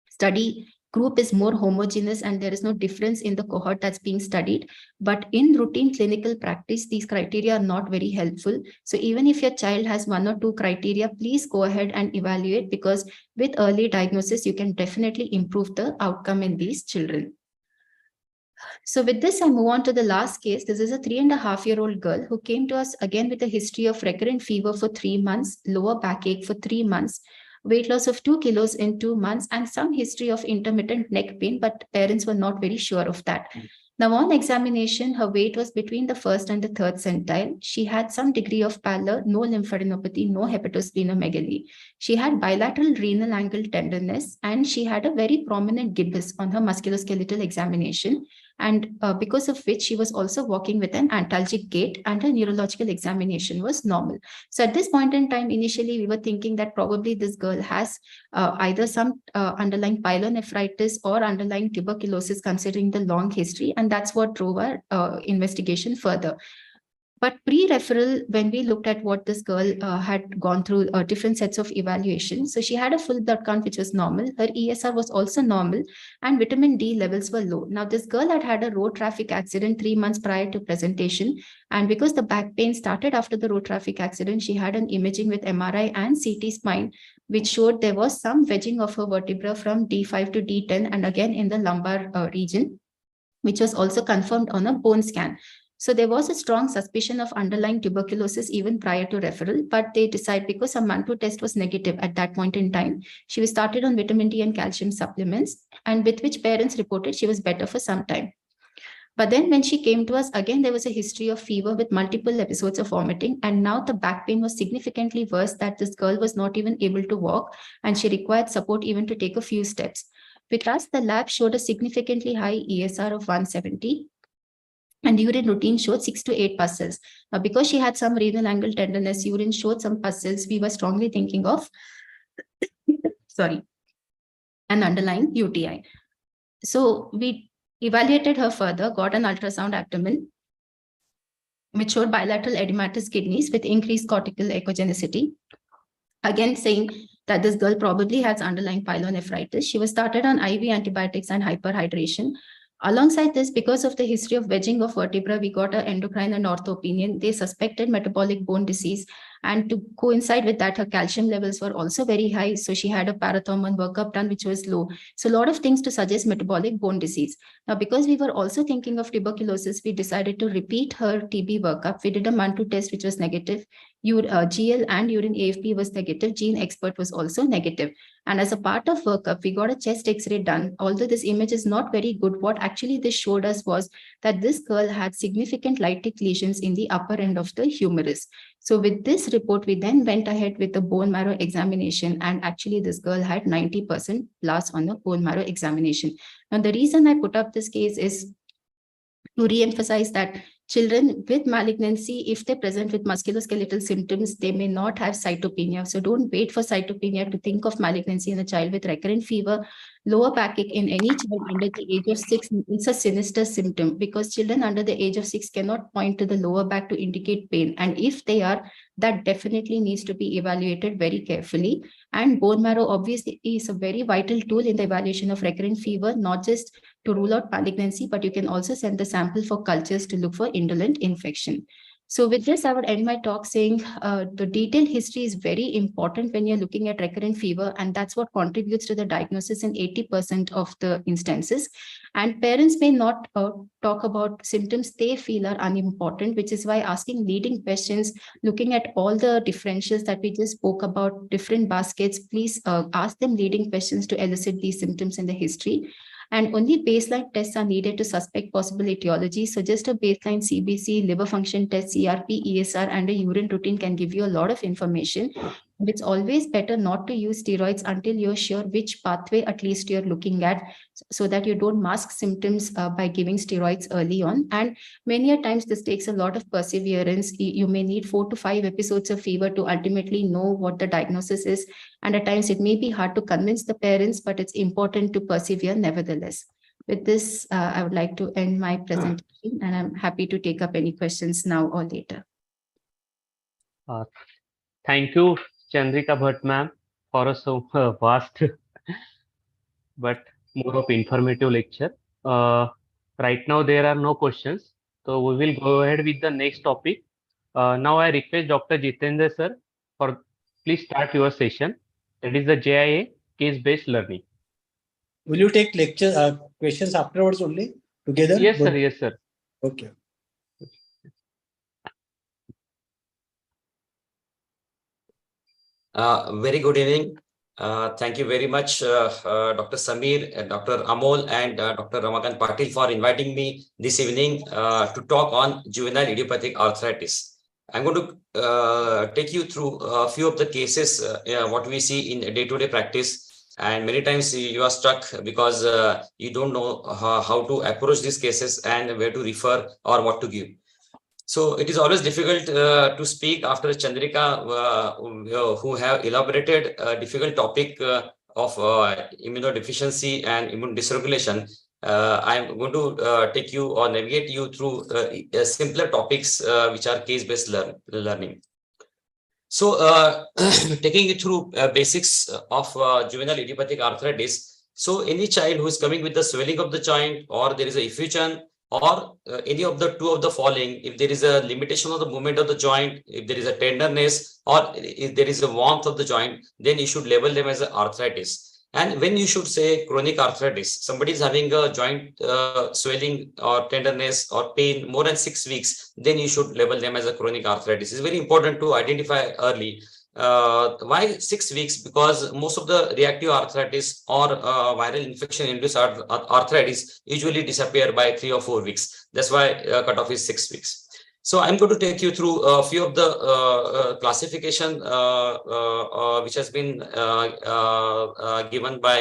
study group is more homogeneous and there is no difference in the cohort that's being studied. But in routine clinical practice, these criteria are not very helpful. So even if your child has 1 or 2 criteria, please go ahead and evaluate, because with early diagnosis, you can definitely improve the outcome in these children. So with this, I move on to the last case. This is a 3.5-year-old girl who came to us again with a history of recurrent fever for 3 months, lower backache for 3 months, weight loss of 2 kilos in 2 months, and some history of intermittent neck pain, but parents were not very sure of that. Now, on examination, her weight was between the 1st and the 3rd centile. She had some degree of pallor, no lymphadenopathy, no hepatosplenomegaly. She had bilateral renal angle tenderness, and she had a very prominent gibbous on her musculoskeletal examination, and because of which she was also walking with an antalgic gait, and her neurological examination was normal. So at this point in time, initially, we were thinking that probably this girl has either some underlying pyelonephritis or underlying tuberculosis, considering the long history, and that's what drove our investigation further. But pre-referral, when we looked at what this girl had gone through different sets of evaluations, so she had a full blood count, which was normal. Her ESR was also normal, and vitamin D levels were low. Now, this girl had had a road traffic accident 3 months prior to presentation. And because the back pain started after the road traffic accident, she had an imaging with MRI and CT spine, which showed there was some wedging of her vertebra from D5 to D10, and again in the lumbar region, which was also confirmed on a bone scan. So there was a strong suspicion of underlying tuberculosis even prior to referral, but they decided because her Mantoux test was negative at that point in time, she was started on vitamin D and calcium supplements, and with which parents reported she was better for some time. But then when she came to us, again, there was a history of fever with multiple episodes of vomiting. And now the back pain was significantly worse that this girl was not even able to walk and she required support even to take a few steps. With us, the lab showed a significantly high ESR of 170 and urine routine showed 6 to 8 pus. Now, because she had some renal angle tenderness, urine showed some pus. We were strongly thinking of, an underlying UTI. So we evaluated her further, got an ultrasound abdomen, which showed bilateral edematous kidneys with increased cortical echogenicity. Again, saying that this girl probably has underlying pyelonephritis. She was started on IV antibiotics and hyperhydration. Alongside this, because of the history of wedging of vertebra, we got an endocrine and ortho opinion. They suspected metabolic bone disease. And to coincide with that, her calcium levels were also very high. So she had a parathormone workup done, which was low. So a lot of things to suggest metabolic bone disease. Now, because we were also thinking of tuberculosis, we decided to repeat her TB workup. We did a Mantoux test, which was negative. GL and urine AFP was negative. Gene expert was also negative. And as a part of workup, we got a chest X-ray done. Although this image is not very good, what actually this showed us was that this girl had significant lytic lesions in the upper end of the humerus. So with this report, we then went ahead with the bone marrow examination. And actually, this girl had 90% plus on the bone marrow examination. Now, the reason I put up this case is to re-emphasize that children with malignancy, if they present with musculoskeletal symptoms, they may not have cytopenia. So don't wait for cytopenia to think of malignancy in a child with recurrent fever. Lower backache in any child under the age of 6 is a sinister symptom because children under the age of 6 cannot point to the lower back to indicate pain. And if they are, that definitely needs to be evaluated very carefully. And bone marrow obviously is a very vital tool in the evaluation of recurrent fever, not just to rule out malignancy, but you can also send the sample for cultures to look for indolent infection. So with this, I would end my talk saying the detailed history is very important when you're looking at recurrent fever, and that's what contributes to the diagnosis in 80% of the instances. And parents may not talk about symptoms they feel are unimportant, which is why asking leading questions, looking at all the differentials that we just spoke about, different baskets, please ask them leading questions to elicit these symptoms in the history. And only baseline tests are needed to suspect possible etiology. So just a baseline CBC, liver function test, CRP, ESR, and a urine routine can give you a lot of information. And it's always better not to use steroids until you're sure which pathway at least you're looking at, so that you don't mask symptoms by giving steroids early on. And many a times this takes a lot of perseverance. You may need 4 to 5 episodes of fever to ultimately know what the diagnosis is. And at times it may be hard to convince the parents, but it's important to persevere nevertheless. With this, I would like to end my presentation, and I'm happy to take up any questions now or later. Thank you, Chandrika Bhatt ma'am, for a so vast but more of informative lecture. Right now there are no questions, so we will go ahead with the next topic. Now I request Dr. Jitendra sir for please start your session. That is the JIA case-based learning. Will you take lecture questions afterwards only together? Yes, sir. Yes, sir. Okay. Very good evening. Thank you very much, Dr. Samir, Dr. Amol, and Dr. Ramakant Patil for inviting me this evening to talk on juvenile idiopathic arthritis. I'm going to take you through a few of the cases, what we see in day-to-day practice. And many times you are stuck because you don't know how to approach these cases and where to refer or what to give. So it is always difficult to speak after Chandrika, who have elaborated a difficult topic of immunodeficiency and immune dysregulation. I'm going to take you or navigate you through simpler topics which are case-based learning. So taking you through basics of juvenile idiopathic arthritis. So any child who is coming with the swelling of the joint, or there is a effusion, or any of the two of the following, if there is a limitation of the movement of the joint, if there is a tenderness, or if there is a warmth of the joint, then you should label them as an arthritis. And when you should say chronic arthritis, somebody is having a joint swelling or tenderness or pain more than 6 weeks, then you should label them as a chronic arthritis. It's very important to identify early. Why 6 weeks? Because most of the reactive arthritis or viral infection induced arthritis usually disappear by 3 or 4 weeks. That's why cutoff is 6 weeks. So I'm going to take you through a few of the classification which has been given by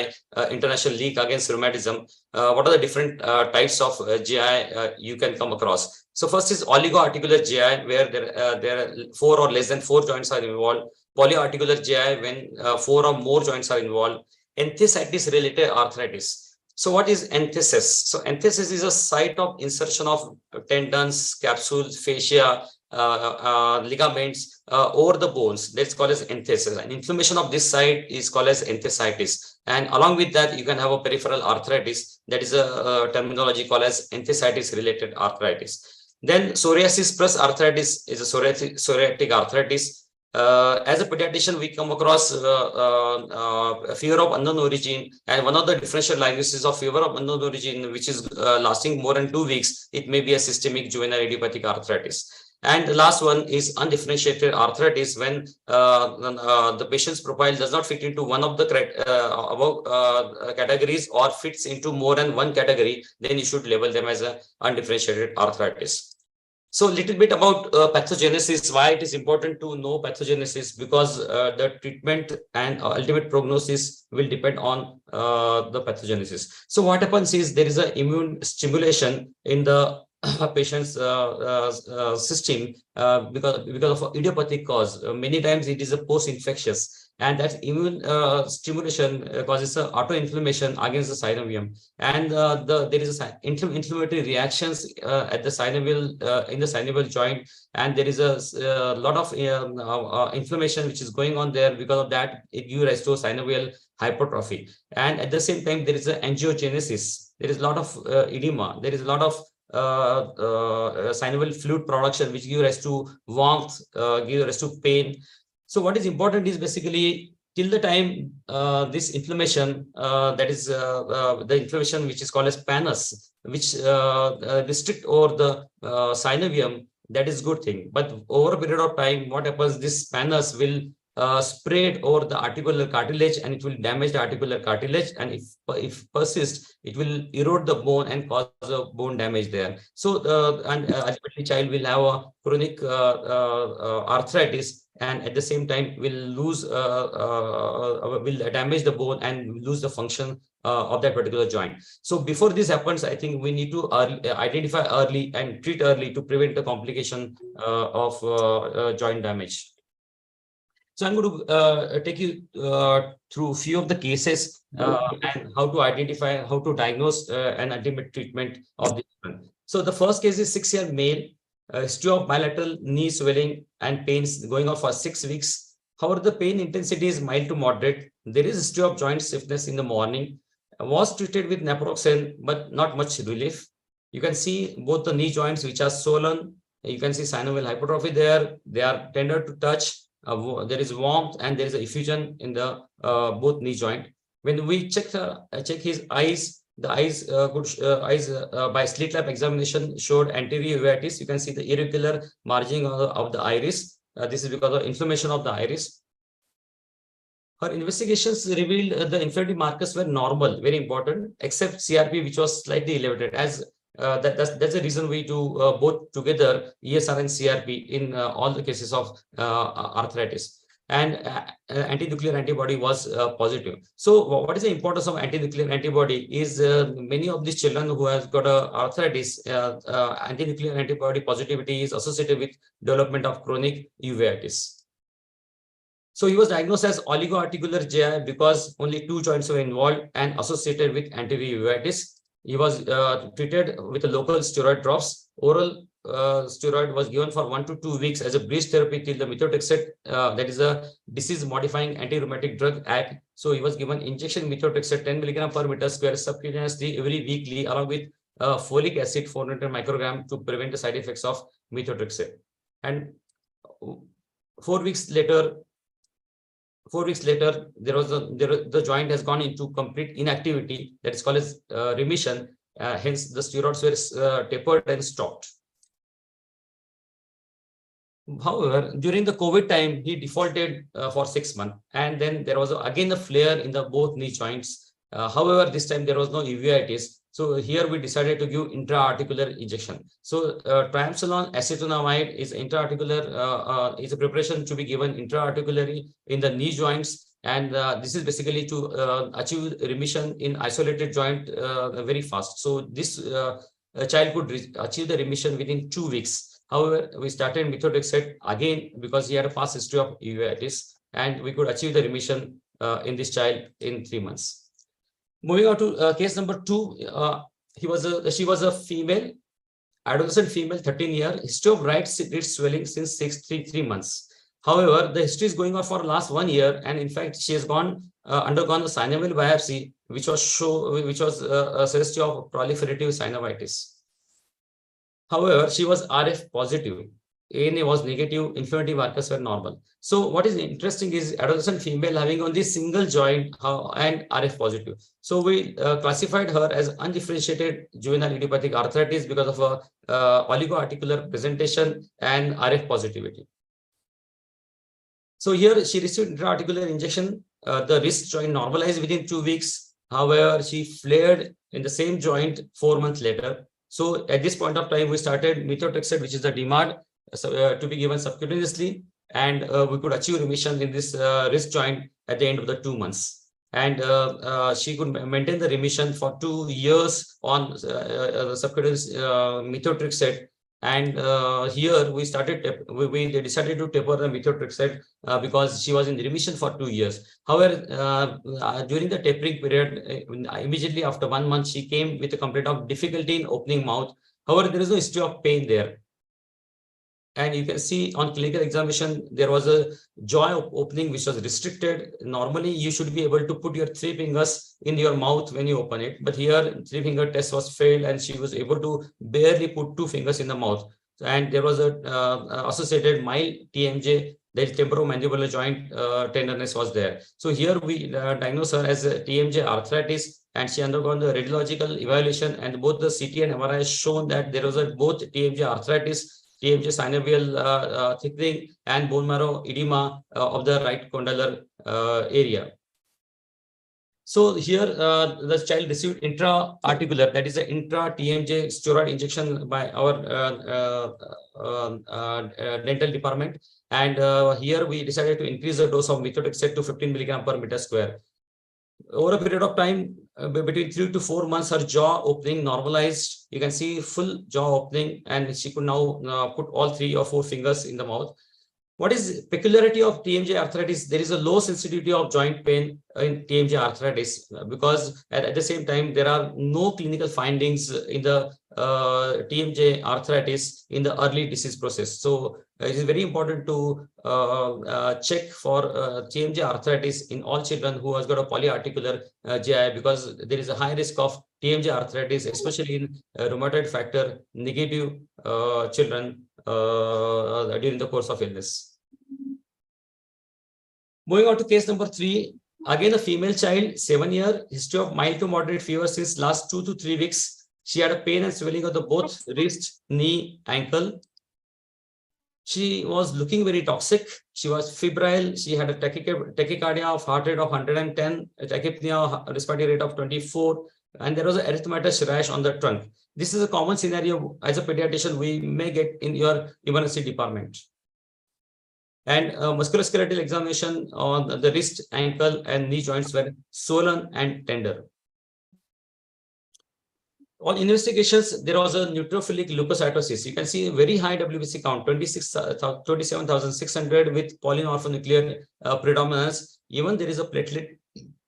International League Against Rheumatism. What are the different types of GI you can come across? So first is oligoarticular GI, where there are 4 or less than 4 joints are involved. Polyarticular GI, when 4 or more joints are involved. Enthesitis related arthritis. So what is enthesis? So enthesis is a site of insertion of tendons, capsules, fascia, ligaments over the bones. That's called as enthesis. And inflammation of this site is called as enthesitis. And along with that, you can have a peripheral arthritis. That is a terminology called as enthesitis related arthritis. Then psoriasis plus arthritis is a psoriatic arthritis. As a pediatrician, we come across fever of unknown origin, and one of the differential diagnoses of fever of unknown origin, which is lasting more than 2 weeks, it may be a systemic juvenile idiopathic arthritis. And the last one is undifferentiated arthritis, when the patient's profile does not fit into one of the above categories or fits into more than one category, then you should label them as a undifferentiated arthritis. So a little bit about pathogenesis, why it is important to know pathogenesis, because the treatment and ultimate prognosis will depend on the pathogenesis. So what happens is there is an immune stimulation in the patient's system because of idiopathic cause. Many times it is a post-infectious. And that immune stimulation causes autoinflammation against the synovium, and there is inflammatory reactions at the synovial in the synovial joint, and there is a lot of inflammation which is going on there. Because of that, it gives rise to synovial hypertrophy, and at the same time there is a angiogenesis. There is a lot of edema. There is a lot of synovial fluid production, which gives rise to warmth, gives rise to pain. So what is important is basically till the time this inflammation, that is the inflammation which is called as pannus, which restrict over the synovium, that is good thing. But over a period of time, what happens, this pannus will spread over the articular cartilage, and it will damage the articular cartilage, and if persists, it will erode the bone and cause a bone damage there. So ultimately child will have a chronic arthritis, and at the same time will lose will damage the bone and lose the function of that particular joint. So before this happens, I think we need to identify early and treat early to prevent the complication of joint damage. So I'm going to take you through a few of the cases and how to identify, how to diagnose and ultimate treatment of this one. So the first case is 6-year male, history of bilateral knee swelling and pains going on for 6 weeks. However, the pain intensity is mild to moderate. There is history of joint stiffness in the morning. Was treated with naproxen, but not much relief. You can see both the knee joints which are swollen. You can see synovial hypertrophy there. They are tender to touch. There is warmth and there is a effusion in the both knee joint. When we check his eyes, the eyes by slit lamp examination showed anterior uveitis. You can see the irregular margining of the iris. This is because of inflammation of the iris. Her investigations revealed the inflammatory markers were normal, very important, except CRP, which was slightly elevated. As that's the reason we do both together, ESR and CRP, in all the cases of arthritis. And anti-nuclear antibody was positive. So what is the importance of anti-nuclear antibody is many of these children who has got arthritis, anti-nuclear antibody positivity is associated with development of chronic uveitis. So he was diagnosed as oligoarticular GI because only 2 joints were involved and associated with anterior uveitis. He was treated with a local steroid drops. Oral steroid was given for 1 to 2 weeks as a bridge therapy till the methotrexate, that is a disease-modifying anti-rheumatic drug act. So he was given injection methotrexate 10 mg per meter square subcutaneously every weekly, along with folic acid 400 microgram to prevent the side effects of methotrexate. And 4 weeks later, 4 weeks later, the joint has gone into complete inactivity. That is called as remission. Hence, the steroids were tapered and stopped. However, during the COVID time, he defaulted for 6 months, and then there was again a flare in the both knee joints. However, this time there was no uveitis. So here we decided to give intra-articular injection. So triamcinolone acetonamide is intra-articular, is a preparation to be given intra-articularly in the knee joints. And this is basically to achieve remission in isolated joint very fast. So this child could achieve the remission within 2 weeks. However, we started methotrexate again because he had a past history of uveitis, and we could achieve the remission in this child in 3 months. Moving on to case number 2, she was a female, adolescent female, 13-year, history of right wrist swelling since 3 months. However, the history is going on for last 1 year, and in fact, she has undergone a synovial biopsy, which was suggestive of proliferative synovitis. However, she was RF positive. ANA was negative, inflammatory markers were normal. So what is interesting is adolescent female having only single joint and RF positive. So we classified her as undifferentiated juvenile idiopathic arthritis because of a oligoarticular presentation and RF positivity. So here she received intra-articular injection. The wrist joint normalized within 2 weeks. However, she flared in the same joint 4 months later. So at this point of time, we started methotrexate, which is the DMARD, to be given subcutaneously, and we could achieve remission in this wrist joint at the end of the 2 months. And she could maintain the remission for 2 years on the subcutaneous methotrexate. And here we decided to taper the methotrexate because she was in remission for 2 years. However, during the tapering period, immediately after 1 month, she came with a complaint of difficulty in opening mouth. However, there is no history of pain there. And you can see on clinical examination, there was a jaw opening which was restricted. Normally, you should be able to put your 3 fingers in your mouth when you open it. But here, 3-finger test was failed, and she was able to barely put 2 fingers in the mouth. And there was a associated mild TMJ, that is temporomandibular joint tenderness was there. So here we diagnosed her as a TMJ arthritis, and she undergone the radiological evaluation, and both the CT and MRI has shown that there was both TMJ arthritis, TMJ synovial thickening, and bone marrow edema of the right condylar area. So here the child received intra-articular, that is an intra-TMJ steroid injection by our dental department. And here we decided to increase the dose of methotrexate to 15 milligram per meter square. Over a period of time, between 3 to 4 months, her jaw opening normalized. You can see full jaw opening, and she could now put all 3 or 4 fingers in the mouth. What is peculiarity of TMJ arthritis? There is a low sensitivity of joint pain in TMJ arthritis because at the same time, there are no clinical findings in the TMJ arthritis in the early disease process. So it is very important to check for TMJ arthritis in all children who has got a polyarticular GI, because there is a high risk of TMJ arthritis, especially in rheumatoid factor negative children during the course of illness. Moving on to case number 3, again a female child, 7-year, history of mild to moderate fever since last 2 to 3 weeks. She had a pain and swelling of the both wrist, knee, ankle. She was looking very toxic. She was febrile. She had a tachycardia of heart rate of 110, a tachypnea respiratory rate of 24, and there was an erythematous rash on the trunk. This is a common scenario as a pediatrician we may get in your emergency department. And musculoskeletal examination on the wrist, ankle, and knee joints were swollen and tender. On investigations, there was a neutrophilic leukocytosis. You can see a very high WBC count, 27,600 with polymorphonuclear predominance. Even there is a platelet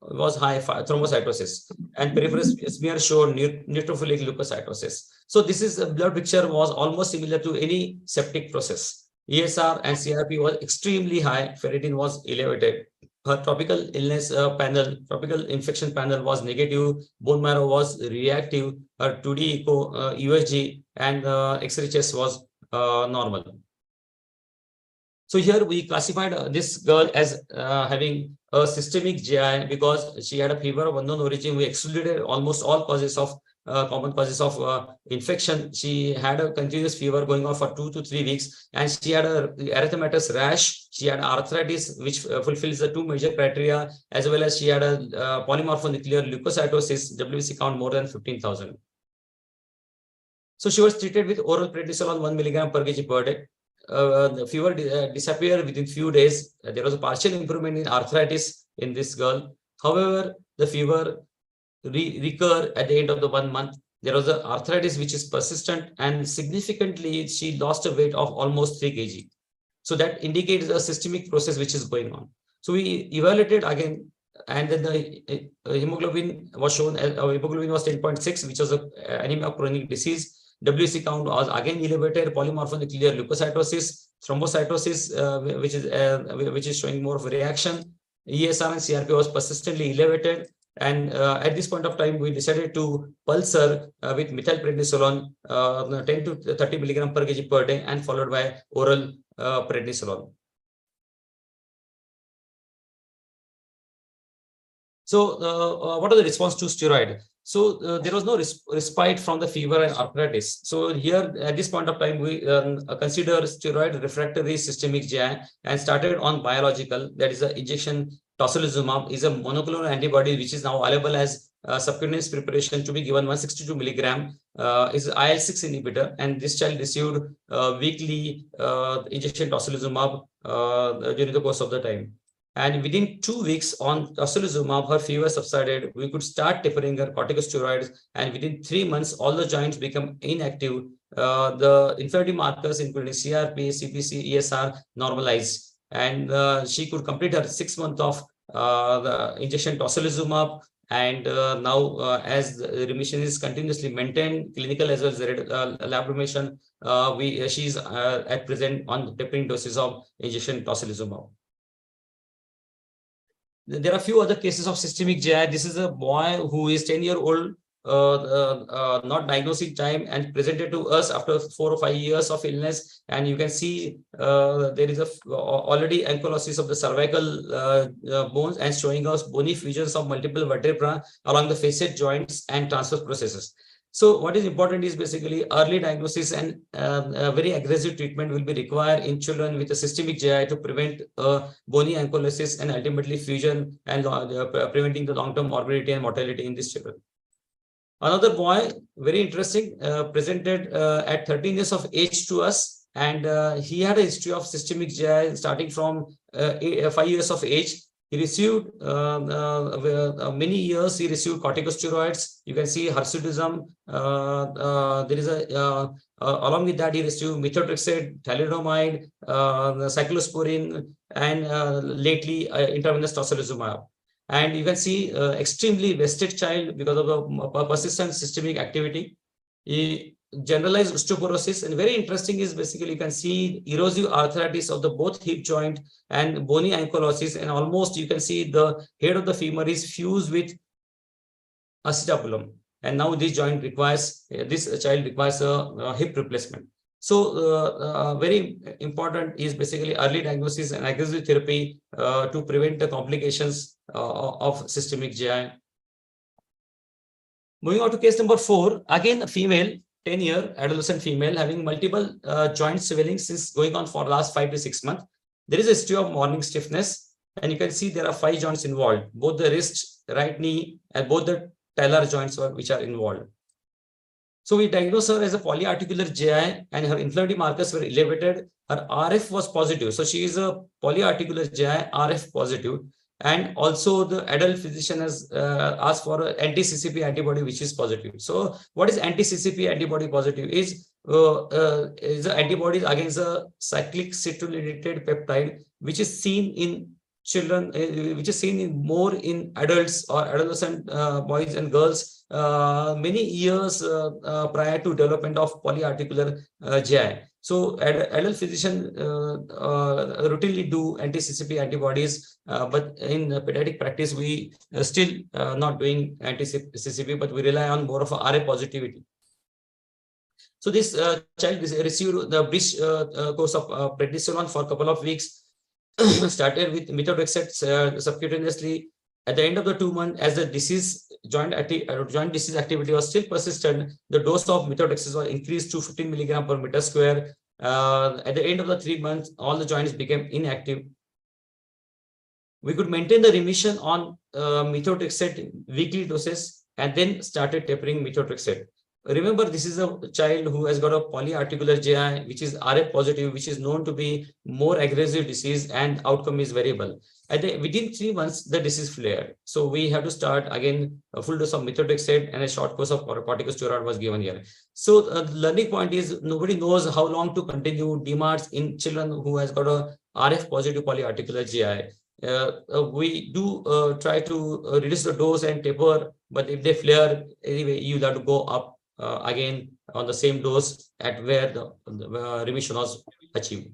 was high thrombocytosis, and peripheral smear showed neutrophilic leukocytosis. So this is a blood picture was almost similar to any septic process. ESR and CRP was extremely high. Ferritin was elevated. Her tropical illness tropical infection panel was negative. Bone marrow was reactive. Her 2D echo, USG, and X-ray chest was normal. So here we classified this girl as having a systemic GI because she had a fever of unknown origin. We excluded almost all causes of common causes of infection. She had a continuous fever going on for 2 to 3 weeks, and she had a erythematous rash. She had arthritis, which fulfills the 2 major criteria, as well as she had a polymorphonuclear leukocytosis, WBC count more than 15,000. So she was treated with oral prednisolone 1 milligram per kg per day. The fever disappeared within few days. There was a partial improvement in arthritis in this girl. However, the fever recur at the end of the 1 month. There was an arthritis which is persistent, and significantly she lost a weight of almost 3 kg. So that indicates a systemic process which is going on. So we evaluated again, and then the hemoglobin was shown. Hemoglobin was 10.6, which was an anemia of chronic disease. WC count was again elevated. Polymorphonuclear leukocytosis, thrombocytosis, which is showing more of a reaction. ESR and CRP was persistently elevated. And at this point of time, we decided to pulse her with methylprednisolone 10 to 30 milligram per kg per day, and followed by oral prednisolone. So what are the response to steroid? So there was no respite from the fever and arthritis. So here at this point of time, we consider steroid refractory systemic GI and started on biological, that is the injection. Tocilizumab is a monoclonal antibody which is now available as subcutaneous preparation to be given 162 milligram, is IL-6 inhibitor, and this child received weekly injection tocilizumab during the course of the time. And within 2 weeks on tocilizumab, her fever subsided. We could start tapering her corticosteroids, and within 3 months, all the joints become inactive. The inferiority markers, including CRP, CPC, ESR, normalized, and she could complete her 6 months of the injection tocilizumab. And now, as the remission is continuously maintained, clinical as well as lab remission, she's at present on tapering doses of injection tocilizumab. There are a few other cases of systemic GI. This is a boy who is 10-year-old, not diagnosed in time, and presented to us after 4 or 5 years of illness. And you can see there is already ankylosis of the cervical bones, and showing us bony fusions of multiple vertebrae along the facet joints and transverse processes. So what is important is basically early diagnosis and very aggressive treatment will be required in children with a systemic GI to prevent bony ankylosis and ultimately fusion, and preventing the long-term morbidity and mortality in these children. Another boy, very interesting, presented at 13 years of age to us, and he had a history of systemic GI starting from 5 years of age. He received many years. He received corticosteroids. You can see hirsutism. There is a along with that he received methotrexate, thalidomide, cyclosporine, and lately intravenous tocilizumab. And you can see extremely vested child because of the persistent systemic activity. Generalized osteoporosis, and very interesting is basically you can see erosive arthritis of the both hip joint and bony ankylosis, and almost you can see the head of the femur is fused with acetabulum, and now this joint requires this child requires a hip replacement. So very important is basically early diagnosis and aggressive therapy to prevent the complications of systemic GI. Moving on to case number 4, again a female, 10-year adolescent female having multiple joint swellings is going on for the last 5 to 6 months. There is a history of morning stiffness, and you can see there are 5 joints involved, both the wrist, right knee, and both the talar joints which are involved. So we diagnosed her as a polyarticular GI, and her inflammatory markers were elevated. Her RF was positive, so she is a polyarticular GI, RF positive. And also the adult physician has asked for an anti-CCP antibody, which is positive. So what is anti-CCP antibody positive? Is the antibodies against a cyclic citrullinated peptide, which is seen in children, which is seen in more in adults or adolescent boys and girls many years prior to development of polyarticular GI. So adult physician routinely do anti-CCP antibodies, but in pediatric practice, we still not doing anti-CCP, but we rely on more of a RA positivity. So this child received the brief course of prednisolone for a couple of weeks, started with methotrexate subcutaneously. At the end of the 2 months, as the joint disease activity was still persistent, the dose of methotrexate was increased to 15 milligram per meter square. At the end of the 3 months, all the joints became inactive. We could maintain the remission on methotrexate weekly doses and then started tapering methotrexate. Remember, this is a child who has got a polyarticular GI, which is RF positive, which is known to be more aggressive disease, and outcome is variable. Within 3 months, the disease flared. So we have to start again a full dose of methotrexate, and a short course of corticosteroid was given here. So the learning point is nobody knows how long to continue DMARDs in children who has got a RF positive polyarticular GI. We do try to reduce the dose and taper, but if they flare, anyway, you have to go up again on the same dose at where the remission was achieved.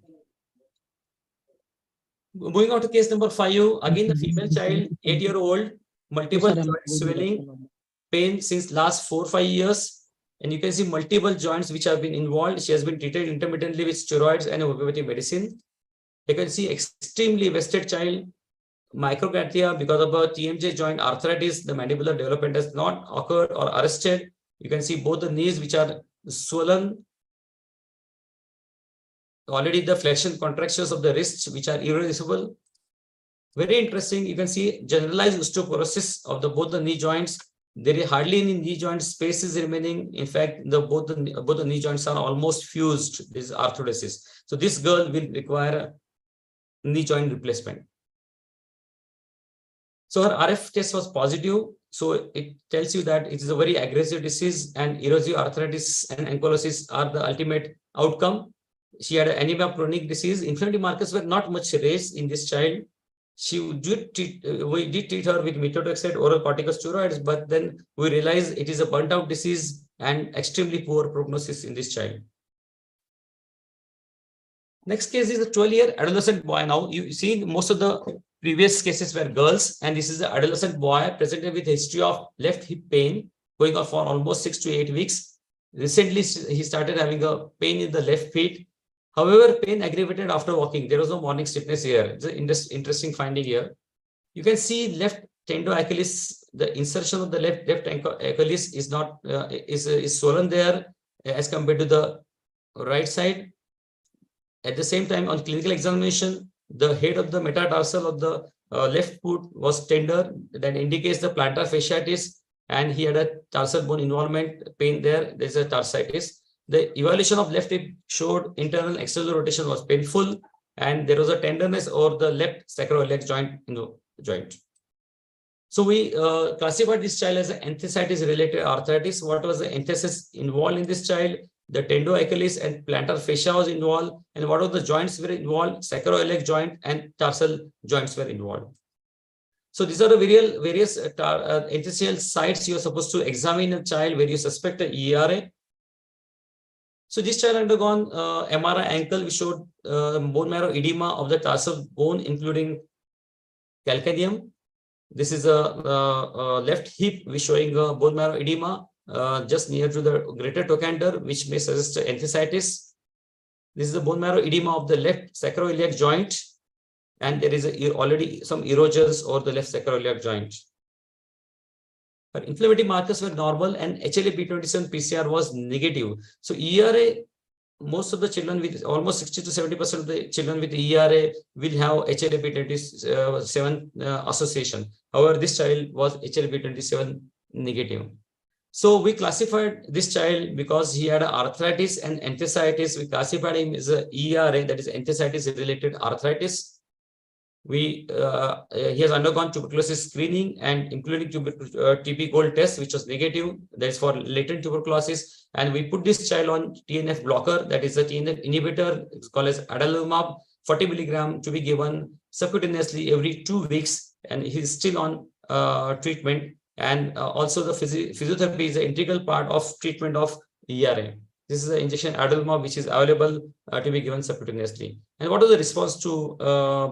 Moving on to case number 5, again the female child, 8-year-old, multiple joint swelling, pain since last 4-5 years. And you can see multiple joints which have been involved. She has been treated intermittently with steroids and homeopathic medicine. You can see extremely wasted child, micrograthia because of a TMJ joint arthritis. The mandibular development has not occurred or arrested. You can see both the knees which are swollen. Already the flexion contractions of the wrists which are irreversible. Very interesting. You can see generalized osteoporosis of both the knee joints. There is hardly any knee joint spaces remaining. In fact, both the knee joints are almost fused. This is arthrodesis. So this girl will require a knee joint replacement. So her RF test was positive. So it tells you that it is a very aggressive disease, and erosive arthritis and ankylosis are the ultimate outcome. She had an anemia chronic disease. Inflammatory markers were not much raised in this child. We did treat her with methotrexate oral corticosteroids, but then we realized it is a burnt out disease and extremely poor prognosis in this child. Next case is a 12-year adolescent boy. Now you see most of the previous cases were girls, and this is an adolescent boy presented with a history of left hip pain going on for almost 6 to 8 weeks. Recently, he started having a pain in the left feet. However, pain aggravated after walking. There was no morning stiffness here. It's an interesting finding here. You can see left tendo-Achilles, the insertion of the left Achilles is not is swollen there as compared to the right side. At the same time, on clinical examination, the head of the metatarsal of the left foot was tender. That indicates the plantar fasciitis, and he had a tarsal bone involvement pain there. There's a tarsitis. The evaluation of left hip showed internal external rotation was painful, and there was a tenderness over the left sacroiliac joint in the joint. So we classified this child as an enthesitis related arthritis. What was the enthesis involved in this child? The tendo-Achilles and plantar fascia was involved, and what are the joints were involved? Sacroiliac joint and tarsal joints were involved. So these are the various enthesial sites you are supposed to examine a child where you suspect an ERA. So this child undergone MRI ankle, which showed bone marrow edema of the tarsal bone, including calcaneum. This is a left hip, which showing bone marrow edema just near to the greater trochanter, which may suggest enthesitis. This is the bone marrow edema of the left sacroiliac joint, and there is already some erosions over the left sacroiliac joint. But inflammatory markers were normal, and HLA-B27 PCR was negative. So ERA, most of the children with almost 60 to 70% of the children with ERA will have HLA-B27 association. However, this child was HLA-B27 negative. So we classified this child because he had arthritis and enthesitis. We classified him as a ERA, that is enthesitis-related arthritis. He has undergone tuberculosis screening, and including TB gold test, which was negative. That is for latent tuberculosis. And we put this child on TNF blocker, that is a TNF inhibitor. It's called as adalimumab, 40 milligram to be given subcutaneously every 2 weeks, and he's still on treatment. And also the physiotherapy is an integral part of treatment of ERA. This is an injection adalimumab which is available to be given subcutaneously. And what was the response to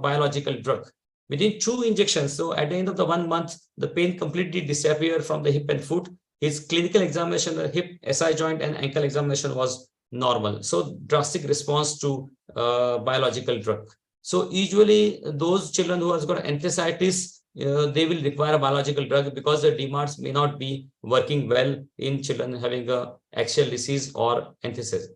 biological drug? Within 2 injections, so at the end of the 1 month, the pain completely disappeared from the hip and foot. His clinical examination, the hip, SI joint, and ankle examination was normal. So drastic response to biological drug. So usually those children who has got enthesitis, they will require a biological drug because the DMARDs may not be working well in children having a axial disease or enthesis.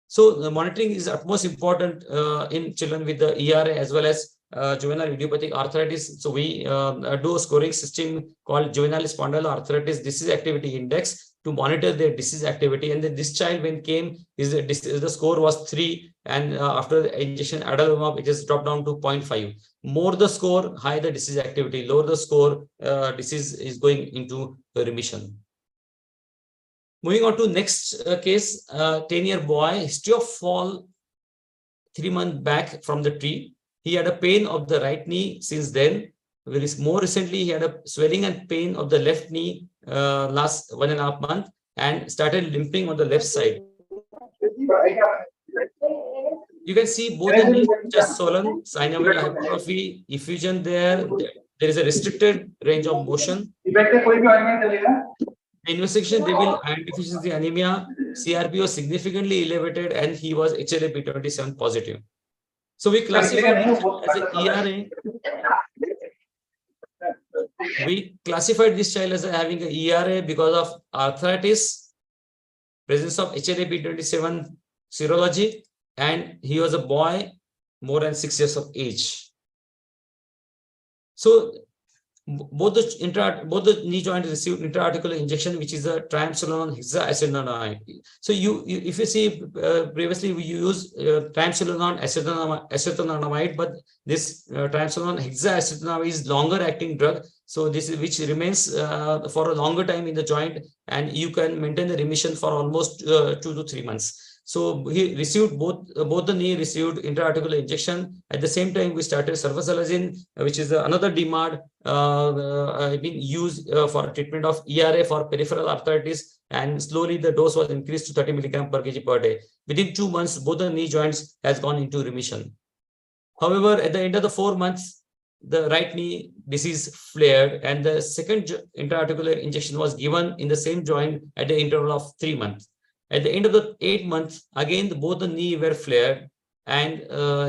So the monitoring is utmost important in children with the ERA as well as juvenile idiopathic arthritis. So we do a scoring system called juvenile spondyloarthritis disease activity index to monitor their disease activity. And then this child, when came, the score was 3, and after the injection adalimumab, it has dropped down to 0.5. More the score, higher the disease activity. Lower the score, disease is going into remission. Moving on to next case, 10-year boy, history of fall 3 months back from the tree. He had a pain of the right knee since then. More recently, he had a swelling and pain of the left knee last 1.5 months and started limping on the left side. You can see both the knees just swollen, synovial hypertrophy, effusion there. There is a restricted range of motion. The investigation revealed iron deficiency anemia, CRP was significantly elevated, and he was HLA-B27 positive. So we classified as an ERA. We classified this child as having an ERA because of arthritis, presence of HLA-B27 serology, and he was a boy more than 6 years of age. So both the knee joint received intra-articular injection, which is a triamcinolone hexaacetylanoate. So if you see previously we use triamcinolone acetylanoate, but this triamcinolone hexaacetylanoate is longer acting drug. So this is which remains for a longer time in the joint, and you can maintain the remission for almost 2 to 3 months. So he received both the knee received intra-articular injection. At the same time, we started sulfasalazine, which is another DMARD being used for treatment of ERA for peripheral arthritis, and slowly the dose was increased to 30 milligram per kg per day. Within 2 months, both the knee joints has gone into remission. However, at the end of the 4 months, the right knee disease flared, and the second intra-articular injection was given in the same joint at the interval of 3 months. At the end of the 8 months, again, both the knee were flared, and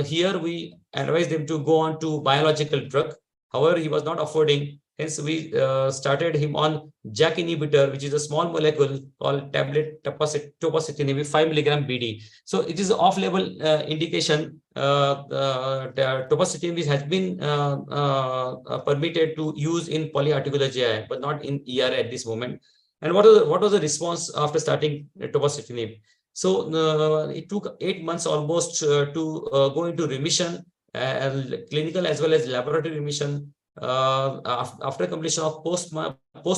here we advised him to go on to biological drug. However, he was not affording. Hence, we started him on JAK inhibitor, which is a small molecule called tablet tofacitinib 5 milligram BD. So it is off-label indication. Tofacitinib has been permitted to use in polyarticular GI, but not in ERA at this moment. And what was the response after starting tofacitinib? So it took 8 months almost to go into remission, clinical as well as laboratory remission. After completion of post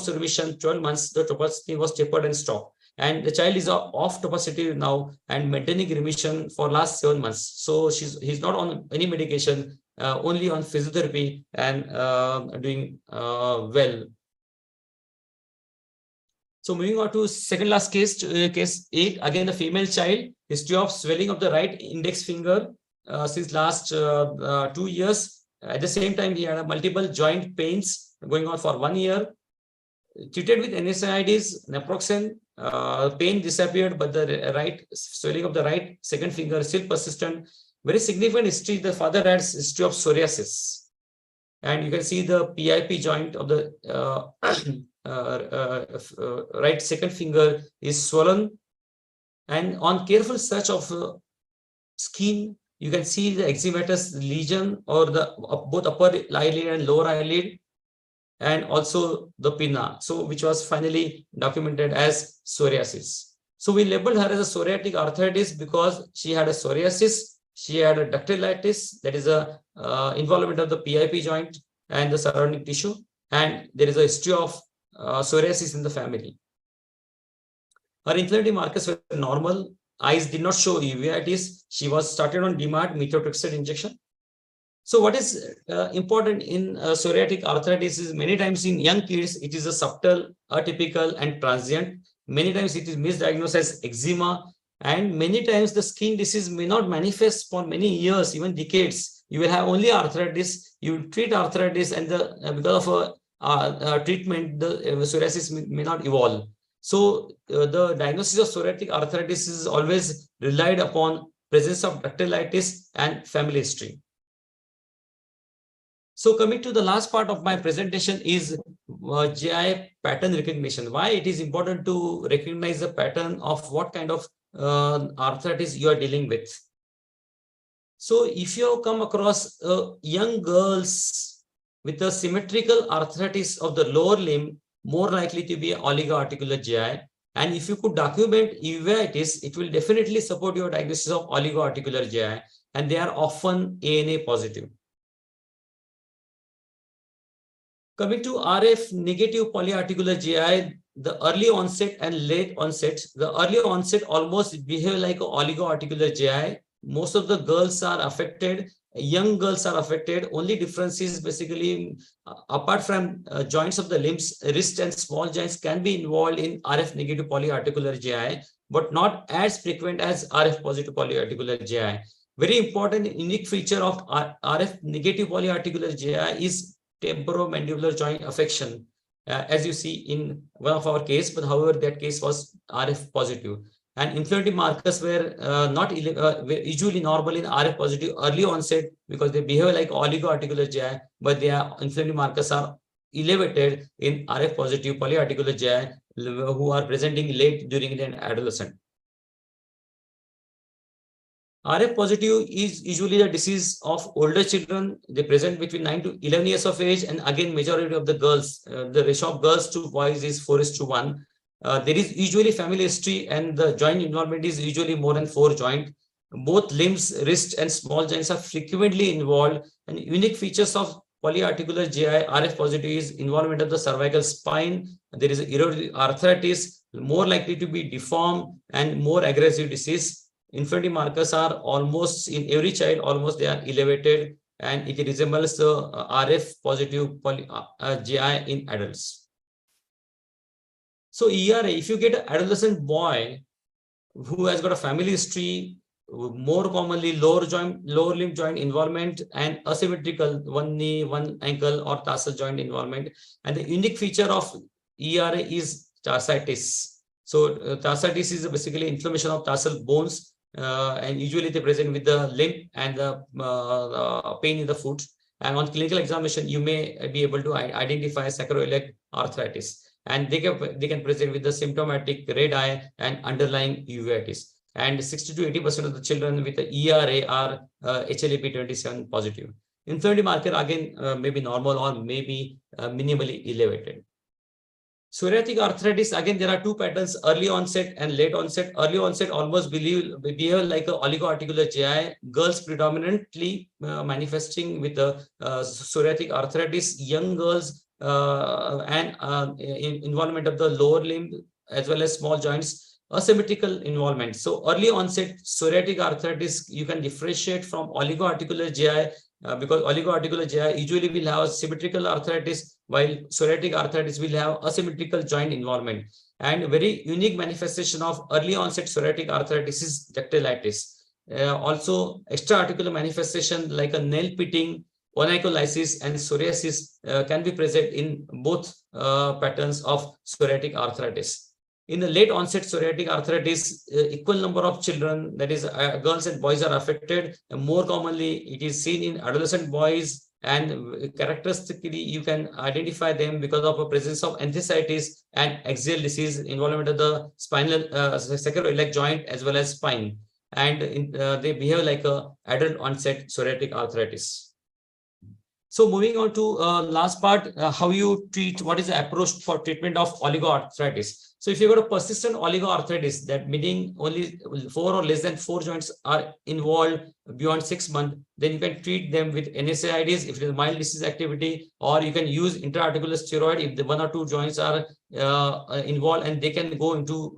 remission 12 months, the tofacitinib was tapered and stopped, and the child is off tofacitinib now and maintaining remission for last 7 months. So he's not on any medication, only on physiotherapy, and doing well. So moving on to second last case, case 8, again the female child, history of swelling of the right index finger since last 2 years. At the same time, he had multiple joint pains going on for 1 year. Treated with NSAIDs, naproxen, pain disappeared, but the right swelling of the right second finger is still persistent. Very significant history. The father had history of psoriasis, and you can see the PIP joint of the right second finger is swollen, and on careful search of skin, you can see the eczematous lesion or the both upper eyelid and lower eyelid, and also the pinna, so which was finally documented as psoriasis. So we labeled her as a psoriatic arthritis because she had a psoriasis, she had a dactylitis, that is a involvement of the PIP joint and the surrounding tissue, and there is a history of psoriasis in the family. Her inflammatory markers were normal. Eyes did not show uveitis. She was started on DMARD, methotrexate injection. So what is important in psoriatic arthritis is many times in young kids, it is a subtle, atypical, and transient. Many times it is misdiagnosed as eczema, and many times the skin disease may not manifest for many years, even decades. You will have only arthritis. You treat arthritis, and because of treatment, the psoriasis may not evolve. So the diagnosis of psoriatic arthritis is always relied upon presence of dactylitis and family history. So coming to the last part of my presentation is GI pattern recognition. Why it is important to recognize the pattern of what kind of arthritis you are dealing with. So if you come across young girls with a symmetrical arthritis of the lower limb, more likely to be oligoarticular GI. And if you could document uveitis, it will definitely support your diagnosis of oligoarticular GI. And they are often ANA positive. Coming to RF negative polyarticular GI, the early onset and late onset. The early onset almost behave like oligoarticular GI. Most of the girls are affected, young girls are affected. Only difference is basically apart from joints of the limbs, wrist and small joints can be involved in RF negative polyarticular GI, but not as frequent as RF positive polyarticular GI. Very important unique feature of RF negative polyarticular GI is temporomandibular joint affection, as you see in one of our case, but however that case was RF positive. And inflammatory markers were usually normal in RF positive early onset because they behave like oligoarticular GI, but their inflammatory markers are elevated in RF positive polyarticular GI who are presenting late during an adolescent. RF positive is usually the disease of older children. They present between 9 to 11 years of age. And again, majority of the girls, the ratio of girls to boys is 4:1. There is usually family history and the joint involvement is usually more than 4 joints. Both limbs, wrist and small joints are frequently involved. And unique features of polyarticular GI RF positive is involvement of the cervical spine. There is arthritis, more likely to be deformed and more aggressive disease. Inflammatory markers are almost in every child, almost they are elevated, and it resembles the RF positive GI in adults. So ERA, if you get an adolescent boy who has got a family history, more commonly lower limb joint involvement and asymmetrical one knee, one ankle or tarsal joint involvement, and the unique feature of ERA is tarsitis. So tarsitis is basically inflammation of tarsal bones. And usually they present with the limp and the pain in the foot. And on clinical examination, you may be able to identify sacroiliac arthritis. And they can present with the symptomatic red eye and underlying uveitis. And 60 to 80% of the children with the ERA are HLA-P27 positive. Inflammatory marker again may be normal or maybe minimally elevated. Psoriatic arthritis, again, there are two patterns, early onset and late onset. Early onset almost behave like a oligoarticular GI. Girls predominantly manifesting with the psoriatic arthritis. Young girls and involvement of the lower limb as well as small joints. Asymmetrical involvement. So early onset psoriatic arthritis, you can differentiate from oligoarticular GI because oligoarticular GI usually will have symmetrical arthritis, while psoriatic arthritis will have asymmetrical joint involvement. And a very unique manifestation of early onset psoriatic arthritis is dactylitis. Also, extra-articular manifestation like a nail pitting, onycholysis, and psoriasis can be present in both patterns of psoriatic arthritis. In the late onset psoriatic arthritis, equal number of children, that is girls and boys, are affected. And more commonly, it is seen in adolescent boys, and characteristically, you can identify them because of a presence of enthesitis and axial disease, involvement of the spinal sacroiliac joint as well as spine. And they behave like a adult onset psoriatic arthritis. So moving on to last part, how you treat, what is the approach for treatment of oligoarthritis? So if you've got a persistent oligoarthritis, that meaning only 4 or less than 4 joints are involved beyond 6 months, then you can treat them with NSAIDs if it is mild disease activity, or you can use intra-articular steroid if the 1 or 2 joints are involved and they can go into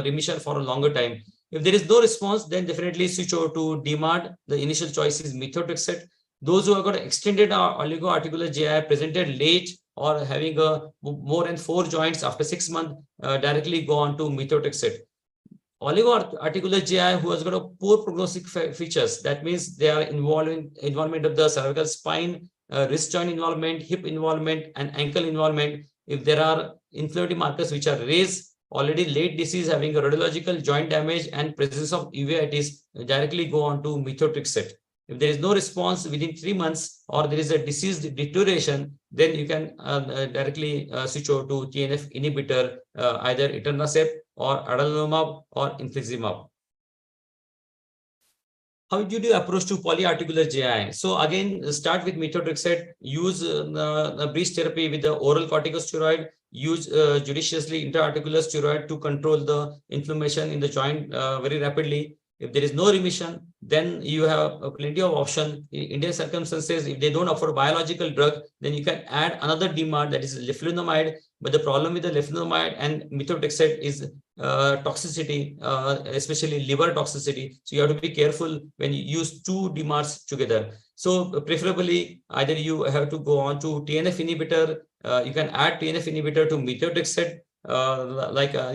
remission for a longer time. If there is no response, then definitely switch over to DMARD. The initial choice is methotrexate. Those who have got extended oligoarticular GI presented late or having more than 4 joints after 6 months, directly go on to methotrexate. Oligoarticular GI who has got a poor prognostic features, that means they are involvement of the cervical spine, wrist joint involvement, hip involvement, and ankle involvement. If there are inflammatory markers which are raised, already late disease having a radiological joint damage and presence of uveitis, directly go on to methotrexate. If there is no response within 3 months or there is a disease deterioration, then you can directly switch over to TNF inhibitor, either etanercept or adalimumab or infliximab. How do you approach to polyarticular GI? So again, start with methotrexate, use bridge therapy with the oral corticosteroid, use judiciously intraarticular steroid to control the inflammation in the joint very rapidly. If there is no remission, then you have plenty of option. In Indian circumstances, if they don't offer biological drug, then you can add another DMARD, that is leflunomide. But the problem with the leflunomide and methotrexate is toxicity, especially liver toxicity. So you have to be careful when you use two DMARDs together. So preferably, either you have to go on to TNF inhibitor. You can add TNF inhibitor to methotrexate.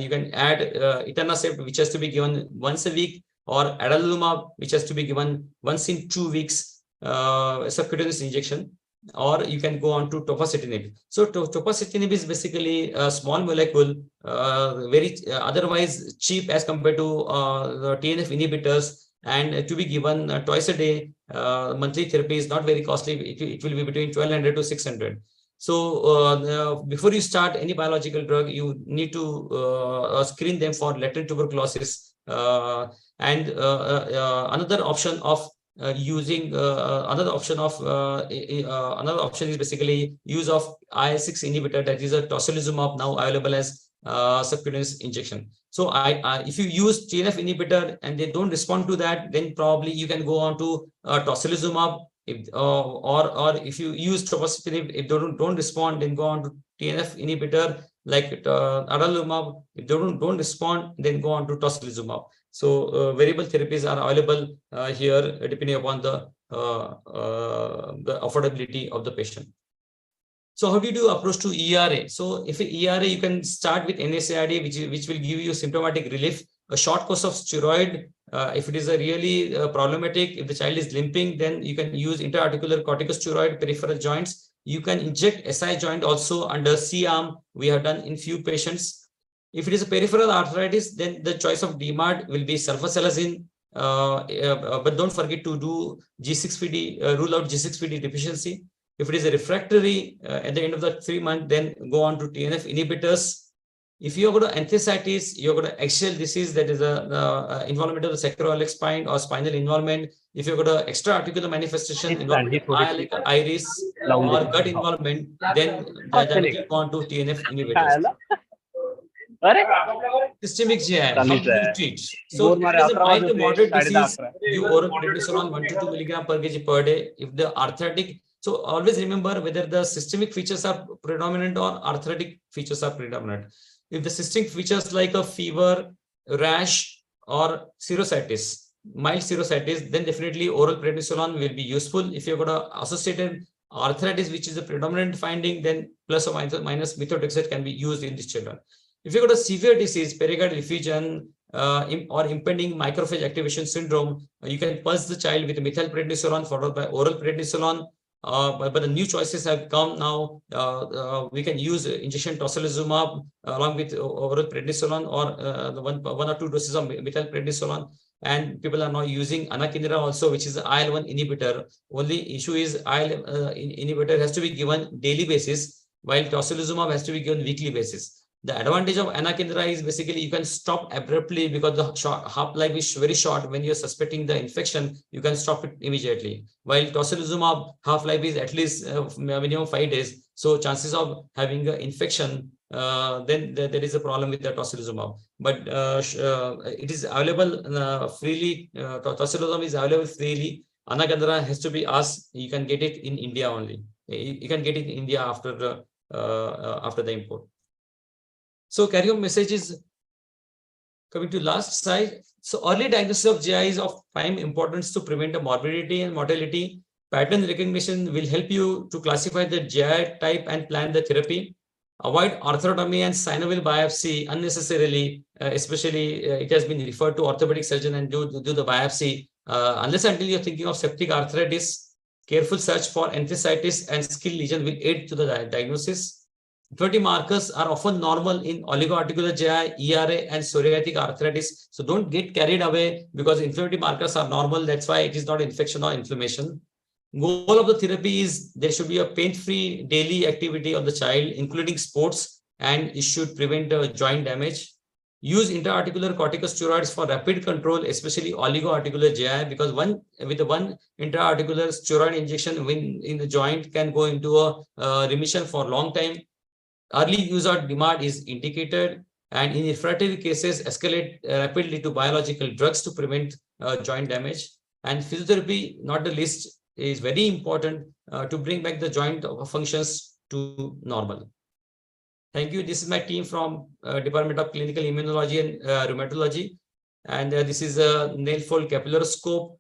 You can add etanercept, which has to be given once a week, or adalimumab, which has to be given once in 2 weeks, subcutaneous injection, or you can go on to tofacitinib. So tofacitinib is basically a small molecule, very otherwise cheap as compared to the TNF inhibitors, and to be given twice a day. Monthly therapy is not very costly. It will be between 1200 to 600. So before you start any biological drug, you need to screen them for latent tuberculosis. And another option of another option is basically use of IL-6 inhibitor, that is a tocilizumab, now available as subcutaneous injection. So if you use TNF inhibitor and they don't respond to that, then probably you can go on to tocilizumab. Or if you use tofacitinib, if they don't respond, then go on to TNF inhibitor like adalimumab. If they don't respond, then go on to tocilizumab. So variable therapies are available here depending upon the affordability of the patient. So how do you do approach to ERA? So if ERA, you can start with NSAID, which will give you symptomatic relief. A short course of steroid. If it is a really problematic, if the child is limping, then you can use intraarticular corticosteroid, peripheral joints. You can inject SI joint also under C-arm. We have done in few patients. If it is a peripheral arthritis, then the choice of DMARD will be sulfasalazine. But don't forget to do G6PD, rule out G6PD deficiency. If it is a refractory at the end of the 3 months, then go on to TNF inhibitors. If you have got enthesitis, you have got axial disease, that is a involvement of the sacroiliac spine or spinal involvement. If you have got an extra-articular manifestation involving like iris or gut involvement, then directly go on to TNF inhibitors. Systemic GI, how do you treat? So if it is a mild to moderate disease, you oral prednisolone 1 to 2 milligram per kg per day. If the arthritic, so always remember whether the systemic features are predominant or arthritic features are predominant. If the systemic features like a fever, rash, or serositis, mild serositis, then definitely oral prednisolone will be useful. If you've got an associated arthritis, which is a predominant finding, then plus or minus methotrexate can be used in these children. If you've got a severe disease, pericardial effusion, or impending macrophage activation syndrome, you can pulse the child with methylprednisolone followed by oral prednisolone. But the new choices have come now. We can use injection tocilizumab along with oral prednisolone, or the one or two doses of methylprednisolone. And people are now using anakinra also, which is IL-1 inhibitor. Only issue is IL inhibitor has to be given daily basis, while tocilizumab has to be given weekly basis. The advantage of anakinra is basically you can stop abruptly because the half-life is very short. When you're suspecting the infection, you can stop it immediately. While tocilizumab half-life is at least minimum 5 days. So chances of having an infection, then there is a problem with the tocilizumab. But it is available freely. Tocilizumab is available freely. Anakinra has to be asked. You can get it in India only. You can get it in India after the import. So carry-on message is coming to last slide. So early diagnosis of GI is of prime importance to prevent the morbidity and mortality. Pattern recognition will help you to classify the GI type and plan the therapy. Avoid arthrotomy and synovial biopsy unnecessarily, especially it has been referred to orthopedic surgeon and do the biopsy. Unless until you're thinking of septic arthritis, Careful search for enthesitis and skin lesion will aid to the diagnosis. Inflammatory markers are often normal in oligoarticular GI, ERA, and psoriatic arthritis. So don't get carried away because inflammatory markers are normal. That's why it is not infection or inflammation. Goal of the therapy is there should be a pain-free daily activity of the child, including sports, and it should prevent joint damage. Use intra-articular corticosteroids for rapid control, especially oligoarticular GI, because with the one intra-articular steroid injection in the joint can go into a remission for a long time. Early use of DMARD is indicated, and in refractory cases, escalate rapidly to biological drugs to prevent joint damage. And physiotherapy, not the least, is very important to bring back the joint functions to normal. Thank you. This is my team from Department of Clinical Immunology and Rheumatology. And this is a nail fold capillaroscope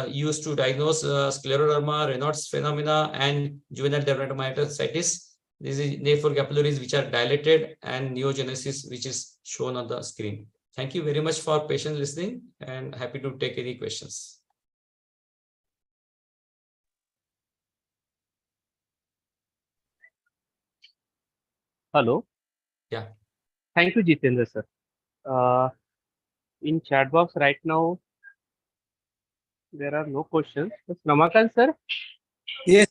used to diagnose scleroderma, Raynaud's phenomena, and juvenile dermatomyositis. This is nail fold capillaries which are dilated, and neogenesis, which is shown on the screen. Thank you very much for patient listening, and happy to take any questions. Hello. Yeah. Thank you, Jitendra sir. In chat box right now, there are no questions. Ramakant sir? Yes,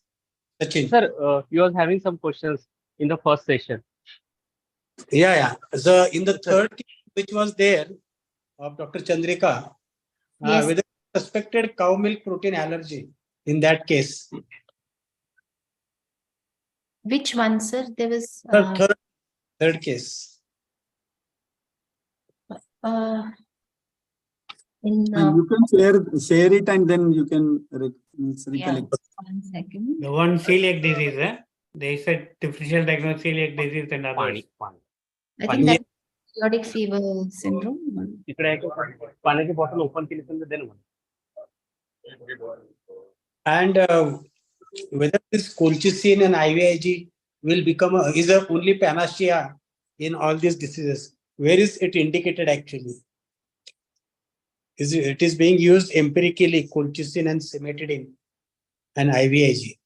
Sachin. Sir, you are having some questions in the first session. Yeah. So in the third case, which was there of Dr. Chandrika, Yes. with a suspected cow milk protein allergy in that case. Which one, sir? There was Third case. You can share it and then you can recollect. 1 second. The one celiac disease, they said differential diagnosis celiac disease and others. I think that's periodic fever syndrome. पानी bottle open And whether this colchicine and IVIG will become is a only panacea in all these diseases. Where is it indicated actually? It is being used empirically, colchicine and cimetidine and IVIG.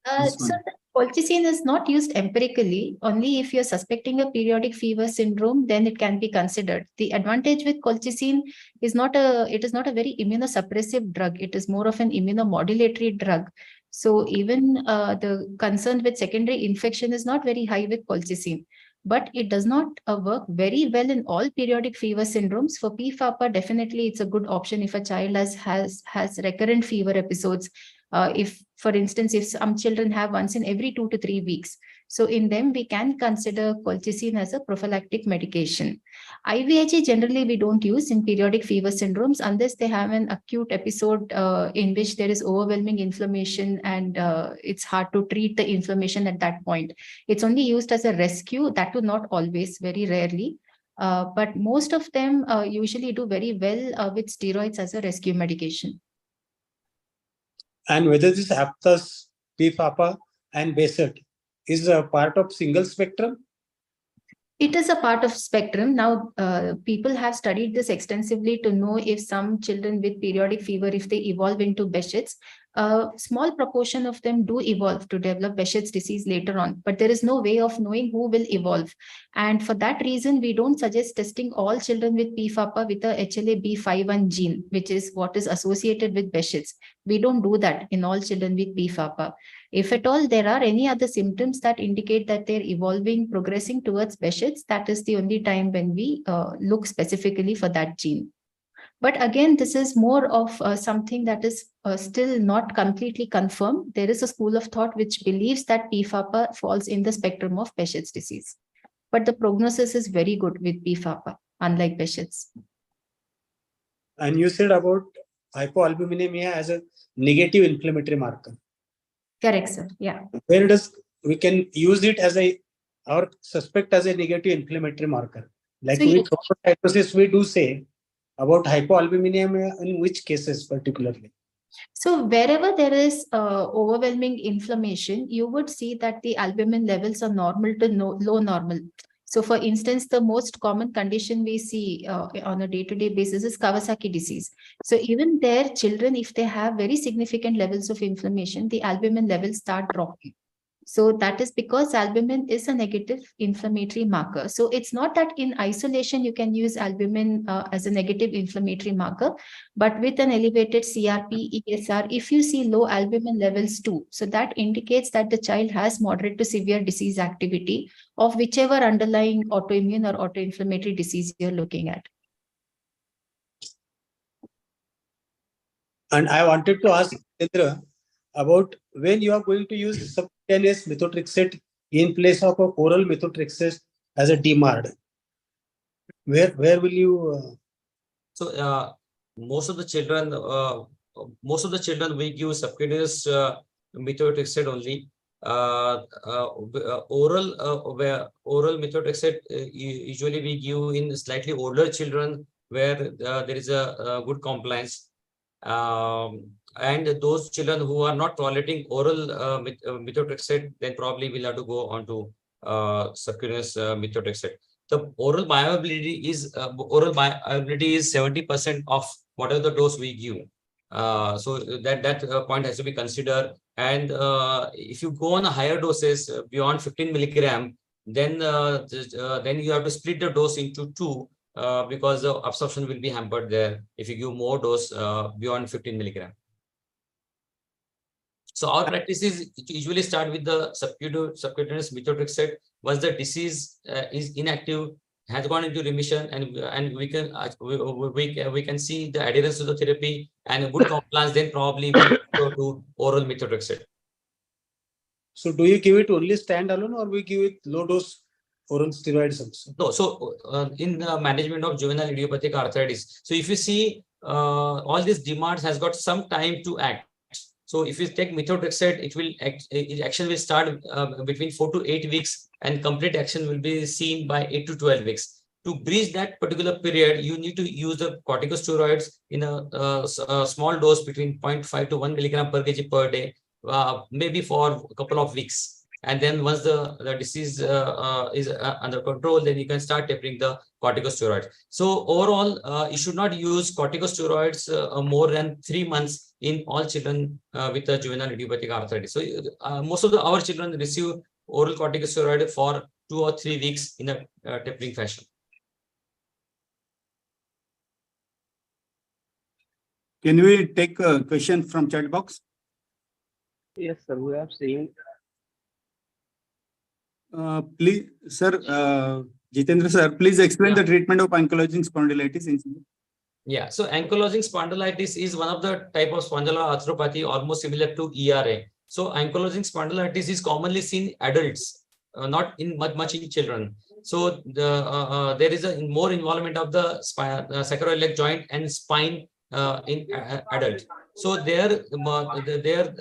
So colchicine is not used empirically. Only if you're suspecting a periodic fever syndrome, then it can be considered. The advantage with colchicine is it is not a very immunosuppressive drug. It is more of an immunomodulatory drug. So even the concern with secondary infection is not very high with colchicine. But it does not work very well in all periodic fever syndromes. For PFAPA, definitely it's a good option if a child has recurrent fever episodes. If, for instance, if some children have once in every 2 to 3 weeks. So in them, we can consider colchicine as a prophylactic medication. IVIG generally we don't use in periodic fever syndromes unless they have an acute episode in which there is overwhelming inflammation and it's hard to treat the inflammation at that point. It's only used as a rescue, that too not always, very rarely. But most of them usually do very well with steroids as a rescue medication. And whether this aphthous, PFAPA, and BASET is a part of single spectrum? It is a part of spectrum. Now, people have studied this extensively to know if some children with periodic fever, if they evolve into Behçet's, a small proportion of them do evolve to develop Behçet's disease later on, but there is no way of knowing who will evolve. And for that reason, we don't suggest testing all children with PFAPA with a HLA-B51 gene, which is what is associated with Behçet's. We don't do that in all children with PFAPA. If at all there are any other symptoms that indicate that they're evolving, progressing towards Behçet's, that is the only time when we look specifically for that gene. But again, this is more of something that is still not completely confirmed. There is a school of thought which believes that PFAPA falls in the spectrum of Behçet's disease. But the prognosis is very good with PFAPA, unlike Behçet's. And you said about hypoalbuminemia as a negative inflammatory marker. Correct, sir. Yeah. Where we can use it as or suspect as a negative inflammatory marker? Like So with thrombocytosis, we do say about hypoalbuminemia in which cases particularly? So wherever there is overwhelming inflammation, you would see that the albumin levels are normal to low normal. So for instance, the most common condition we see on a day-to-day basis is Kawasaki disease. So even their children, if they have very significant levels of inflammation, the albumin levels start dropping. So that is because albumin is a negative inflammatory marker. So it's not that in isolation you can use albumin as a negative inflammatory marker, but with an elevated CRP, ESR, if you see low albumin levels too, so that indicates that the child has moderate to severe disease activity of whichever underlying autoimmune or autoinflammatory disease you're looking at. And I wanted to ask Jitendra about when you are going to use subcutaneous methotrexate in place of a oral methotrexate as a DMARD. Where will you? So most of the children we give subcutaneous methotrexate only. Oral methotrexate usually we give in slightly older children where there is a good compliance. And those children who are not tolerating oral methotrexate, then probably will have to go on to subcutaneous methotrexate. The oral bioavailability is 70% of whatever the dose we give. So that point has to be considered. And if you go on a higher doses beyond 15 milligram, then you have to split the dose into two. Because the absorption will be hampered there if you give more dose beyond 15 milligram. So our practice is to usually start with the subcutaneous methotrexate. Once the disease is inactive, has gone into remission, and we can see the adherence to the therapy and a good compliance, then probably we go to oral methotrexate. So do you give it only standalone, or we give it low dose oral steroids also? No, so in the management of juvenile idiopathic arthritis, so if you see all these demands has got some time to act. So if you take methotrexate, action will start between 4 to 8 weeks, and complete action will be seen by 8 to 12 weeks. To bridge that particular period, you need to use the corticosteroids in a small dose between 0.5 to 1 milligram per kg per day, maybe for a couple of weeks. And then once the disease is under control, then you can start tapering the corticosteroids. So overall, you should not use corticosteroids more than 3 months in all children with a juvenile idiopathic arthritis. So most of our children receive oral corticosteroid for 2 or 3 weeks in a tapering fashion. Can we take a question from chat box? Yes, sir. We have seen. Please, sir, Jitendra sir, please explain the treatment of ankylosing spondylitis. Yeah, so ankylosing spondylitis is one of the type of spondylar arthropathy almost similar to ERA. So ankylosing spondylitis is commonly seen in adults, not in much in children. So there is a more involvement of the sacroiliac joint and spine in adult. So their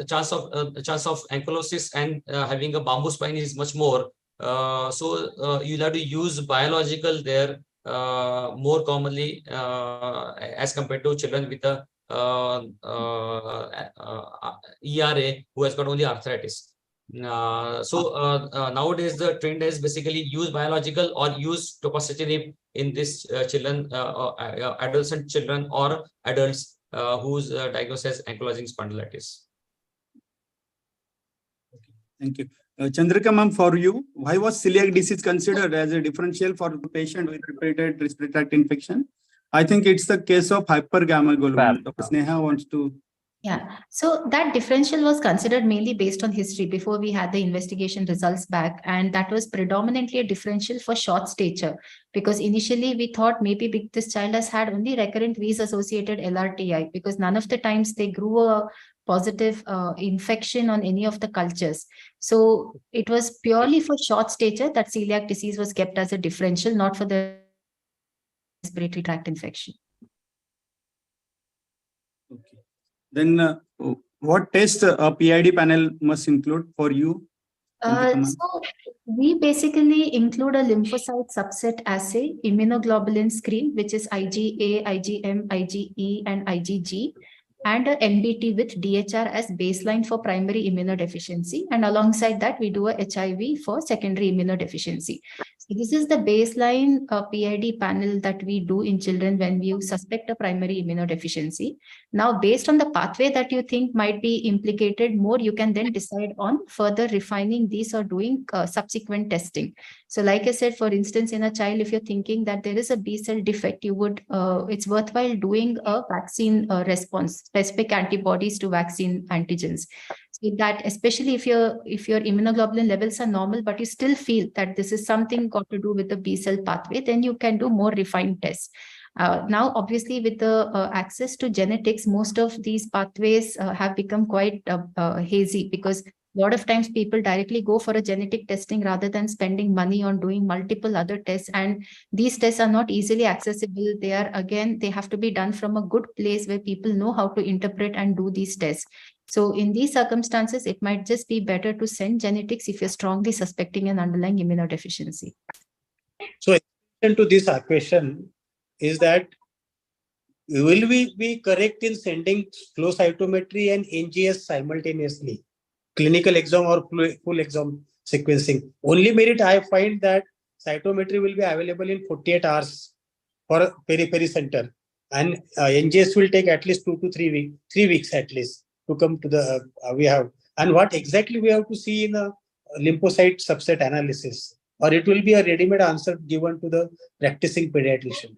chance of ankylosis and having a bamboo spine is much more. So you'll have to use biological there more commonly as compared to children with a ERA who has got only arthritis. Nowadays the trend is basically use biological or use tococetinib in this children, adolescent children or adults whose diagnosed as ankylosing spondylitis. Thank you. Chandrika ma'am, for you, why was celiac disease considered as a differential for the patient with repeated respiratory tract infection? I think it's the case of hypergammaglobulinemia. Dr. Sneha wants to. Yeah, so that differential was considered mainly based on history before we had the investigation results back. And that was predominantly a differential for short stature, because initially we thought maybe this child has had only recurrent V's-associated LRTI, because none of the times they grew a positive infection on any of the cultures. So it was purely for short stature that celiac disease was kept as a differential, not for the respiratory tract infection. Okay. Then what test a PID panel must include for you? So we basically include a lymphocyte subset assay, immunoglobulin screen, which is IgA, IgM, IgE, and IgG, and a NBT with DHR as baseline for primary immunodeficiency. And alongside that, we do a HIV for secondary immunodeficiency. So this is the baseline PID panel that we do in children when you suspect a primary immunodeficiency. Now, based on the pathway that you think might be implicated more, you can then decide on further refining these or doing subsequent testing. So like I said, for instance, in a child, if you're thinking that there is a B cell defect, you would, it's worthwhile doing a vaccine response, specific antibodies to vaccine antigens. So that, especially if your immunoglobulin levels are normal, but you still feel that this is something got to do with the B cell pathway, then you can do more refined tests. Now, obviously, with the access to genetics, most of these pathways have become quite hazy, because a lot of times people directly go for a genetic testing rather than spending money on doing multiple other tests. And these tests are not easily accessible. They are, again, they have to be done from a good place where people know how to interpret and do these tests. So in these circumstances, it might just be better to send genetics if you're strongly suspecting an underlying immunodeficiency. So, to this question is that, will we be correct in sending flow cytometry and NGS simultaneously, clinical exome or full exome sequencing? Only merit I find that cytometry will be available in 48 hours for periphery center, and NGS will take at least 2 to 3 weeks, 3 weeks at least to come to the we have. And what exactly we have to see in a lymphocyte subset analysis, or it will be a ready-made answer given to the practicing pediatrician?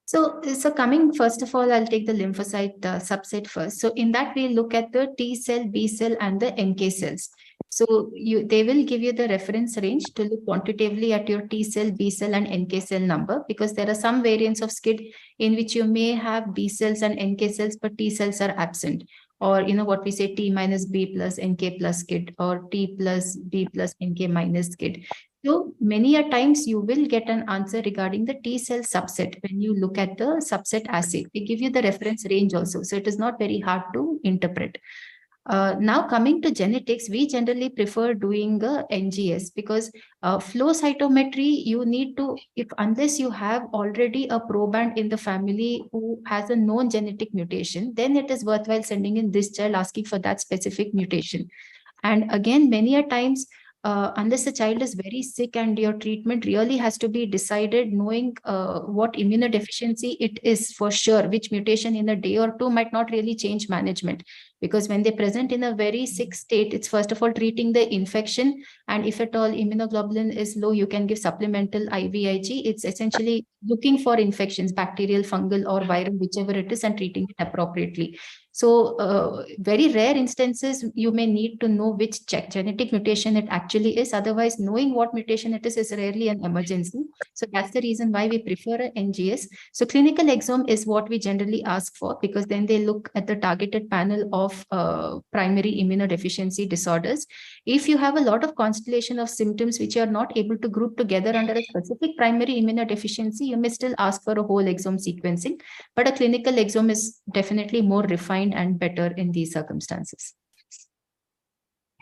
So coming, first of all, I'll take the lymphocyte subset first. So in that, we look at the T cell, B cell, and the NK cells. So they will give you the reference range to look quantitatively at your T cell, B cell, and NK cell number, because there are some variants of SCID in which you may have B cells and NK cells, but T cells are absent. Or, what we say, T minus B plus NK plus SCID, or T plus B plus NK minus SCID. So many a times you will get an answer regarding the T cell subset when you look at the subset assay. They give you the reference range also. So it is not very hard to interpret. Now coming to genetics, we generally prefer doing NGS, because flow cytometry, you need to, unless you have already a proband in the family who has a known genetic mutation, then it is worthwhile sending in this child asking for that specific mutation. And again, many a times, unless the child is very sick and your treatment really has to be decided knowing what immunodeficiency it is for sure, which mutation in a day or two might not really change management. Because when they present in a very sick state, it's first of all treating the infection. And if at all immunoglobulin is low, you can give supplemental IVIG. It's essentially looking for infections, bacterial, fungal, or viral, whichever it is, and treating it appropriately. So very rare instances, you may need to know which genetic mutation it actually is. Otherwise, knowing what mutation it is rarely an emergency. So that's the reason why we prefer an NGS. So clinical exome is what we generally ask for, because then they look at the targeted panel of primary immunodeficiency disorders. If you have a lot of constellation of symptoms which you are not able to group together under a specific primary immunodeficiency, you may still ask for a whole exome sequencing. But a clinical exome is definitely more refined and better in these circumstances.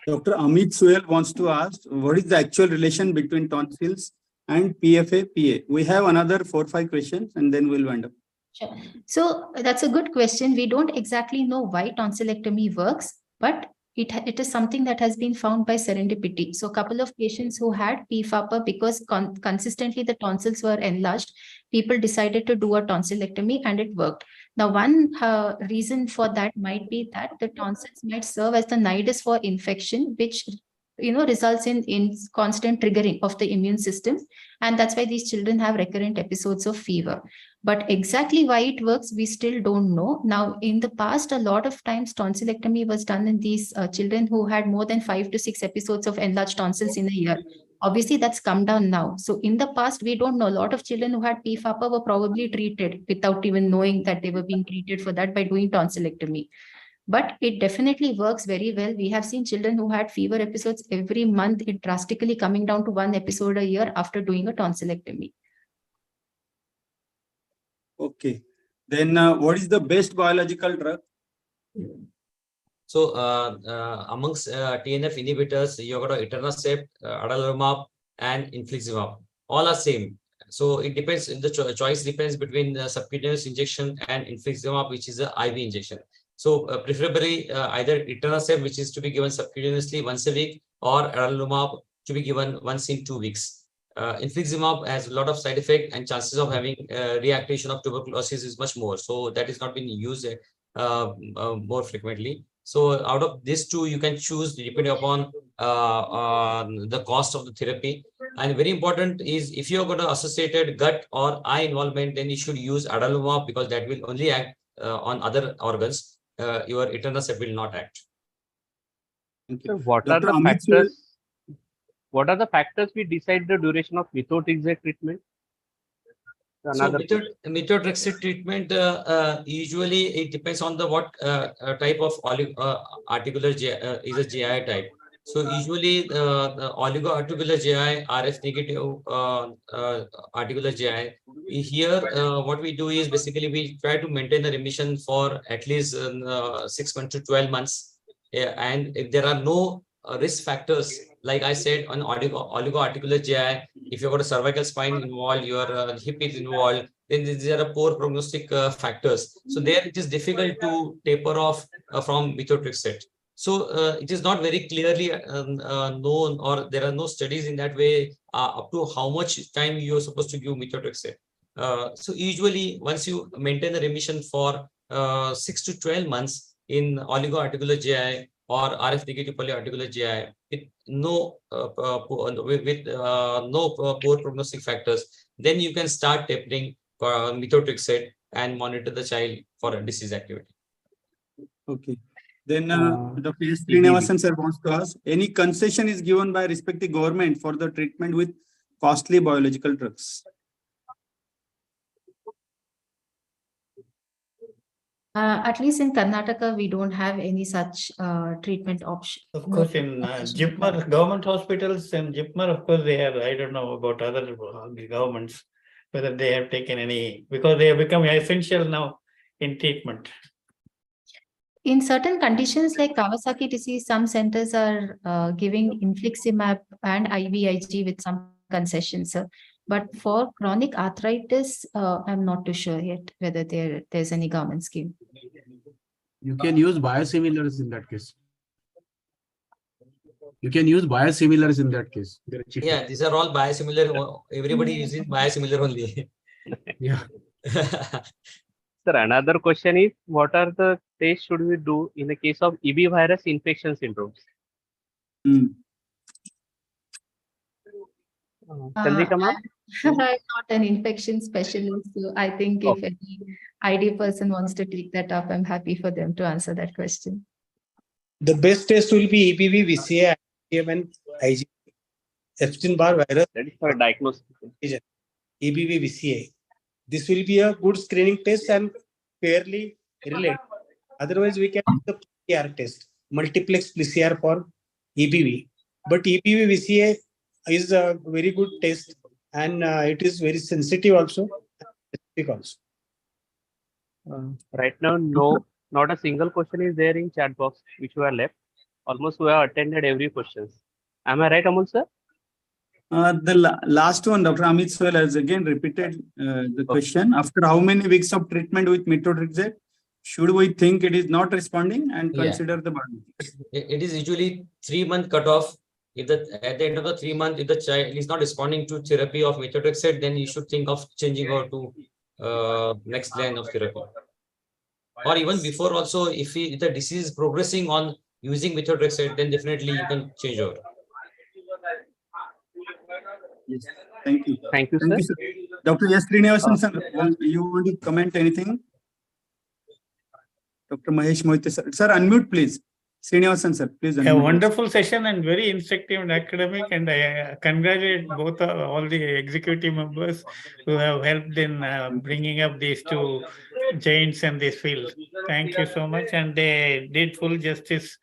Dr. Amit Suel wants to ask, what is the actual relation between tonsils and PFA-PA? We have another 4-5 questions and then we'll wind up. Sure. So that's a good question. We don't exactly know why tonsillectomy works, but it is something that has been found by serendipity. So a couple of patients who had PFAPA, because consistently the tonsils were enlarged, people decided to do a tonsillectomy and it worked. Now, one reason for that might be that the tonsils might serve as the nidus for infection, which results in constant triggering of the immune system. And that's why these children have recurrent episodes of fever. But exactly why it works, we still don't know. Now, in the past, a lot of times tonsillectomy was done in these children who had more than 5 to 6 episodes of enlarged tonsils in a year. Obviously, that's come down now. So in the past, we don't know. A lot of children who had PFAPA were probably treated without even knowing that they were being treated for that by doing tonsillectomy. But it definitely works very well. We have seen children who had fever episodes every month, it drastically coming down to 1 episode a year after doing a tonsillectomy. Okay. Then what is the best biological drug? So amongst TNF inhibitors, you have got etanercept, adalimumab, and infliximab. All are same. So it depends. The choice depends between the subcutaneous injection and infliximab, which is an IV injection. So preferably either etanercept, which is to be given subcutaneously once a week, or adalimumab to be given once in 2 weeks. infliximab has a lot of side effect and chances of having reactivation of tuberculosis is much more. So that is not being used more frequently. So out of these two, you can choose depending upon the cost of the therapy. And very important is if you're got an associated gut or eye involvement, then you should use adalimumab because that will only act on other organs. Your etanercept will not act. So what are the factors? What are the factors we decide the duration of methotrexate treatment? So methotrexate treatment usually it depends on the what type of articular GI, is a GI type. So usually the oligoarticular GI, RF negative articular GI. Here what we do is basically we try to maintain the remission for at least 6 months to 12 months. And if there are no risk factors, like I said, on oligoarticular GI, if you've got a cervical spine involved, your hip is involved, then there are poor prognostic factors. So there it is difficult to taper off from methotrexate. So it is not very clearly known, or there are no studies in that way up to how much time you are supposed to give methotrexate. So usually once you maintain the remission for 6 to 12 months in oligoarticular GI or RF negative polyarticular GI with no poor prognostic factors, then you can start tapering methotrexate and monitor the child for disease activity. Okay. Then Dr. S. Srinivasan sir wants to ask, any concession is given by respective government for the treatment with costly biological drugs? At least in Karnataka, we don't have any such treatment option. Of course, in JIPMER, government hospitals and JIPMER, of course, they have, I don't know about other governments, whether they have taken any, because they have become essential now in treatment. In certain conditions like Kawasaki disease, some centers are giving infliximab and IVIG with some concessions. But for chronic arthritis, I'm not too sure yet whether there's any government scheme. You can use biosimilars in that case. You can use biosimilars in that case. Yeah, these are all biosimilar. Everybody uses biosimilar only. Yeah. Sir, another question is, what are the tests should we do in the case of EB virus infection syndromes? Chandrika ma'am? I'm not an infection specialist, so I think if any ID person wants to take that up, I'm happy for them to answer that question. The best test will be EBV, VCA, IgM, and IgG. Epstein-Barr virus. That is for diagnosis. EBV, VCA. This will be a good screening test and fairly related. Otherwise, we can use the PCR test, multiplex PCR for EBV. But EBV, VCA is a very good test, and it is very sensitive also, specific also. Right now, no, not a single question is there in chat box which we are left. Almost we have attended every question. Am I right, Amol sir? The last one, Dr. Amit Soel has again repeated the question. After how many weeks of treatment with methotrexate, should we think it is not responding and consider the burden? It is usually 3-month cutoff. If at the end of the 3 months, if the child is not responding to therapy of methotrexate, then you should think of changing over to next line of therapy. Or even before also, if the disease is progressing on using methotrexate, then definitely you can change over. Yes. Thank you. Thank you, Thank sir. you, sir. Dr. S. Srinivasan, sir, you want to comment anything? Dr. Mahesh Moite, sir. Sir, unmute, please. Srinivasan, sir, please unmute. A wonderful session and very instructive and academic, and I congratulate both all the executive members who have helped in bringing up these two giants in this field. Thank you so much, and they did full justice,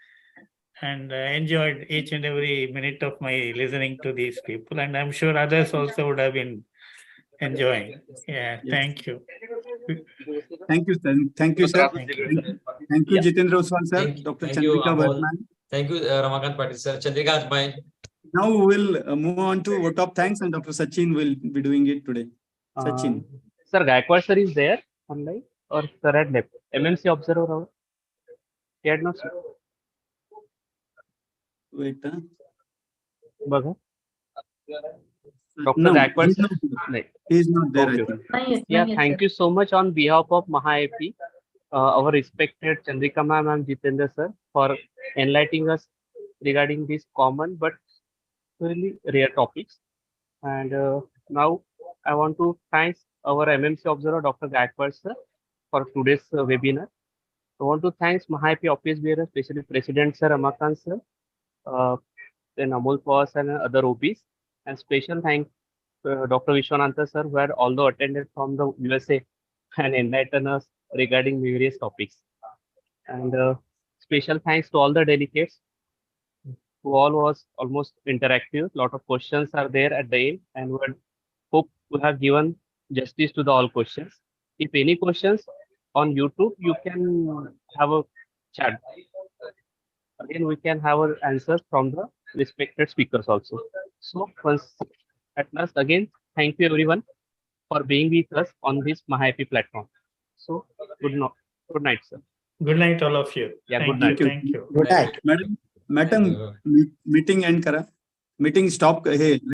and enjoyed each and every minute of my listening to these people, and I'm sure others also would have been enjoying. Yeah, thank you. Thank you, sir. Thank you, sir. Thank you, Jitendra Oswal, sir. Dr. Chandrika Verman. Thank you, Ramakant Patil, sir. Chandrika, bye. Now we will move on to vote of thanks, and Dr. Sachin will be doing it today. Sachin. Sir, Gaikwad sir is there online, or sir had left? MMC observer hour? He had not. Wait. Baga. Dr. No, Gaikwad, he's sir? not there. Right. He's not there, Okay. I think. Yeah, thank you so much on behalf of MAHAIP, our respected Chandrika ma'am and Jitendra sir, for enlightening us regarding these common but really rare topics. And now I want to thank our MMC observer, Dr. Gaikwad sir, for today's webinar. I want to thank MAHAIP office bearer, especially President Sir Ramakant sir, then Amol Pawas and other OPs, and special thank Dr. Vishwanatha sir, who had although attended from the USA and enlightened us regarding various topics. And special thanks to all the delegates who all was almost interactive. Lot of questions are there at the end, and we hope we have given justice to the all questions. If any questions on YouTube, you can have a chat. Again, we can have our answers from the respected speakers also. So once at last, again, thank you everyone for being with us on this MAHAIP platform. So good night, sir. Good night, all of you. Yeah, Thank good night. you. Thank you. Good night. Madam, meeting end kara. Meeting stop. Hey.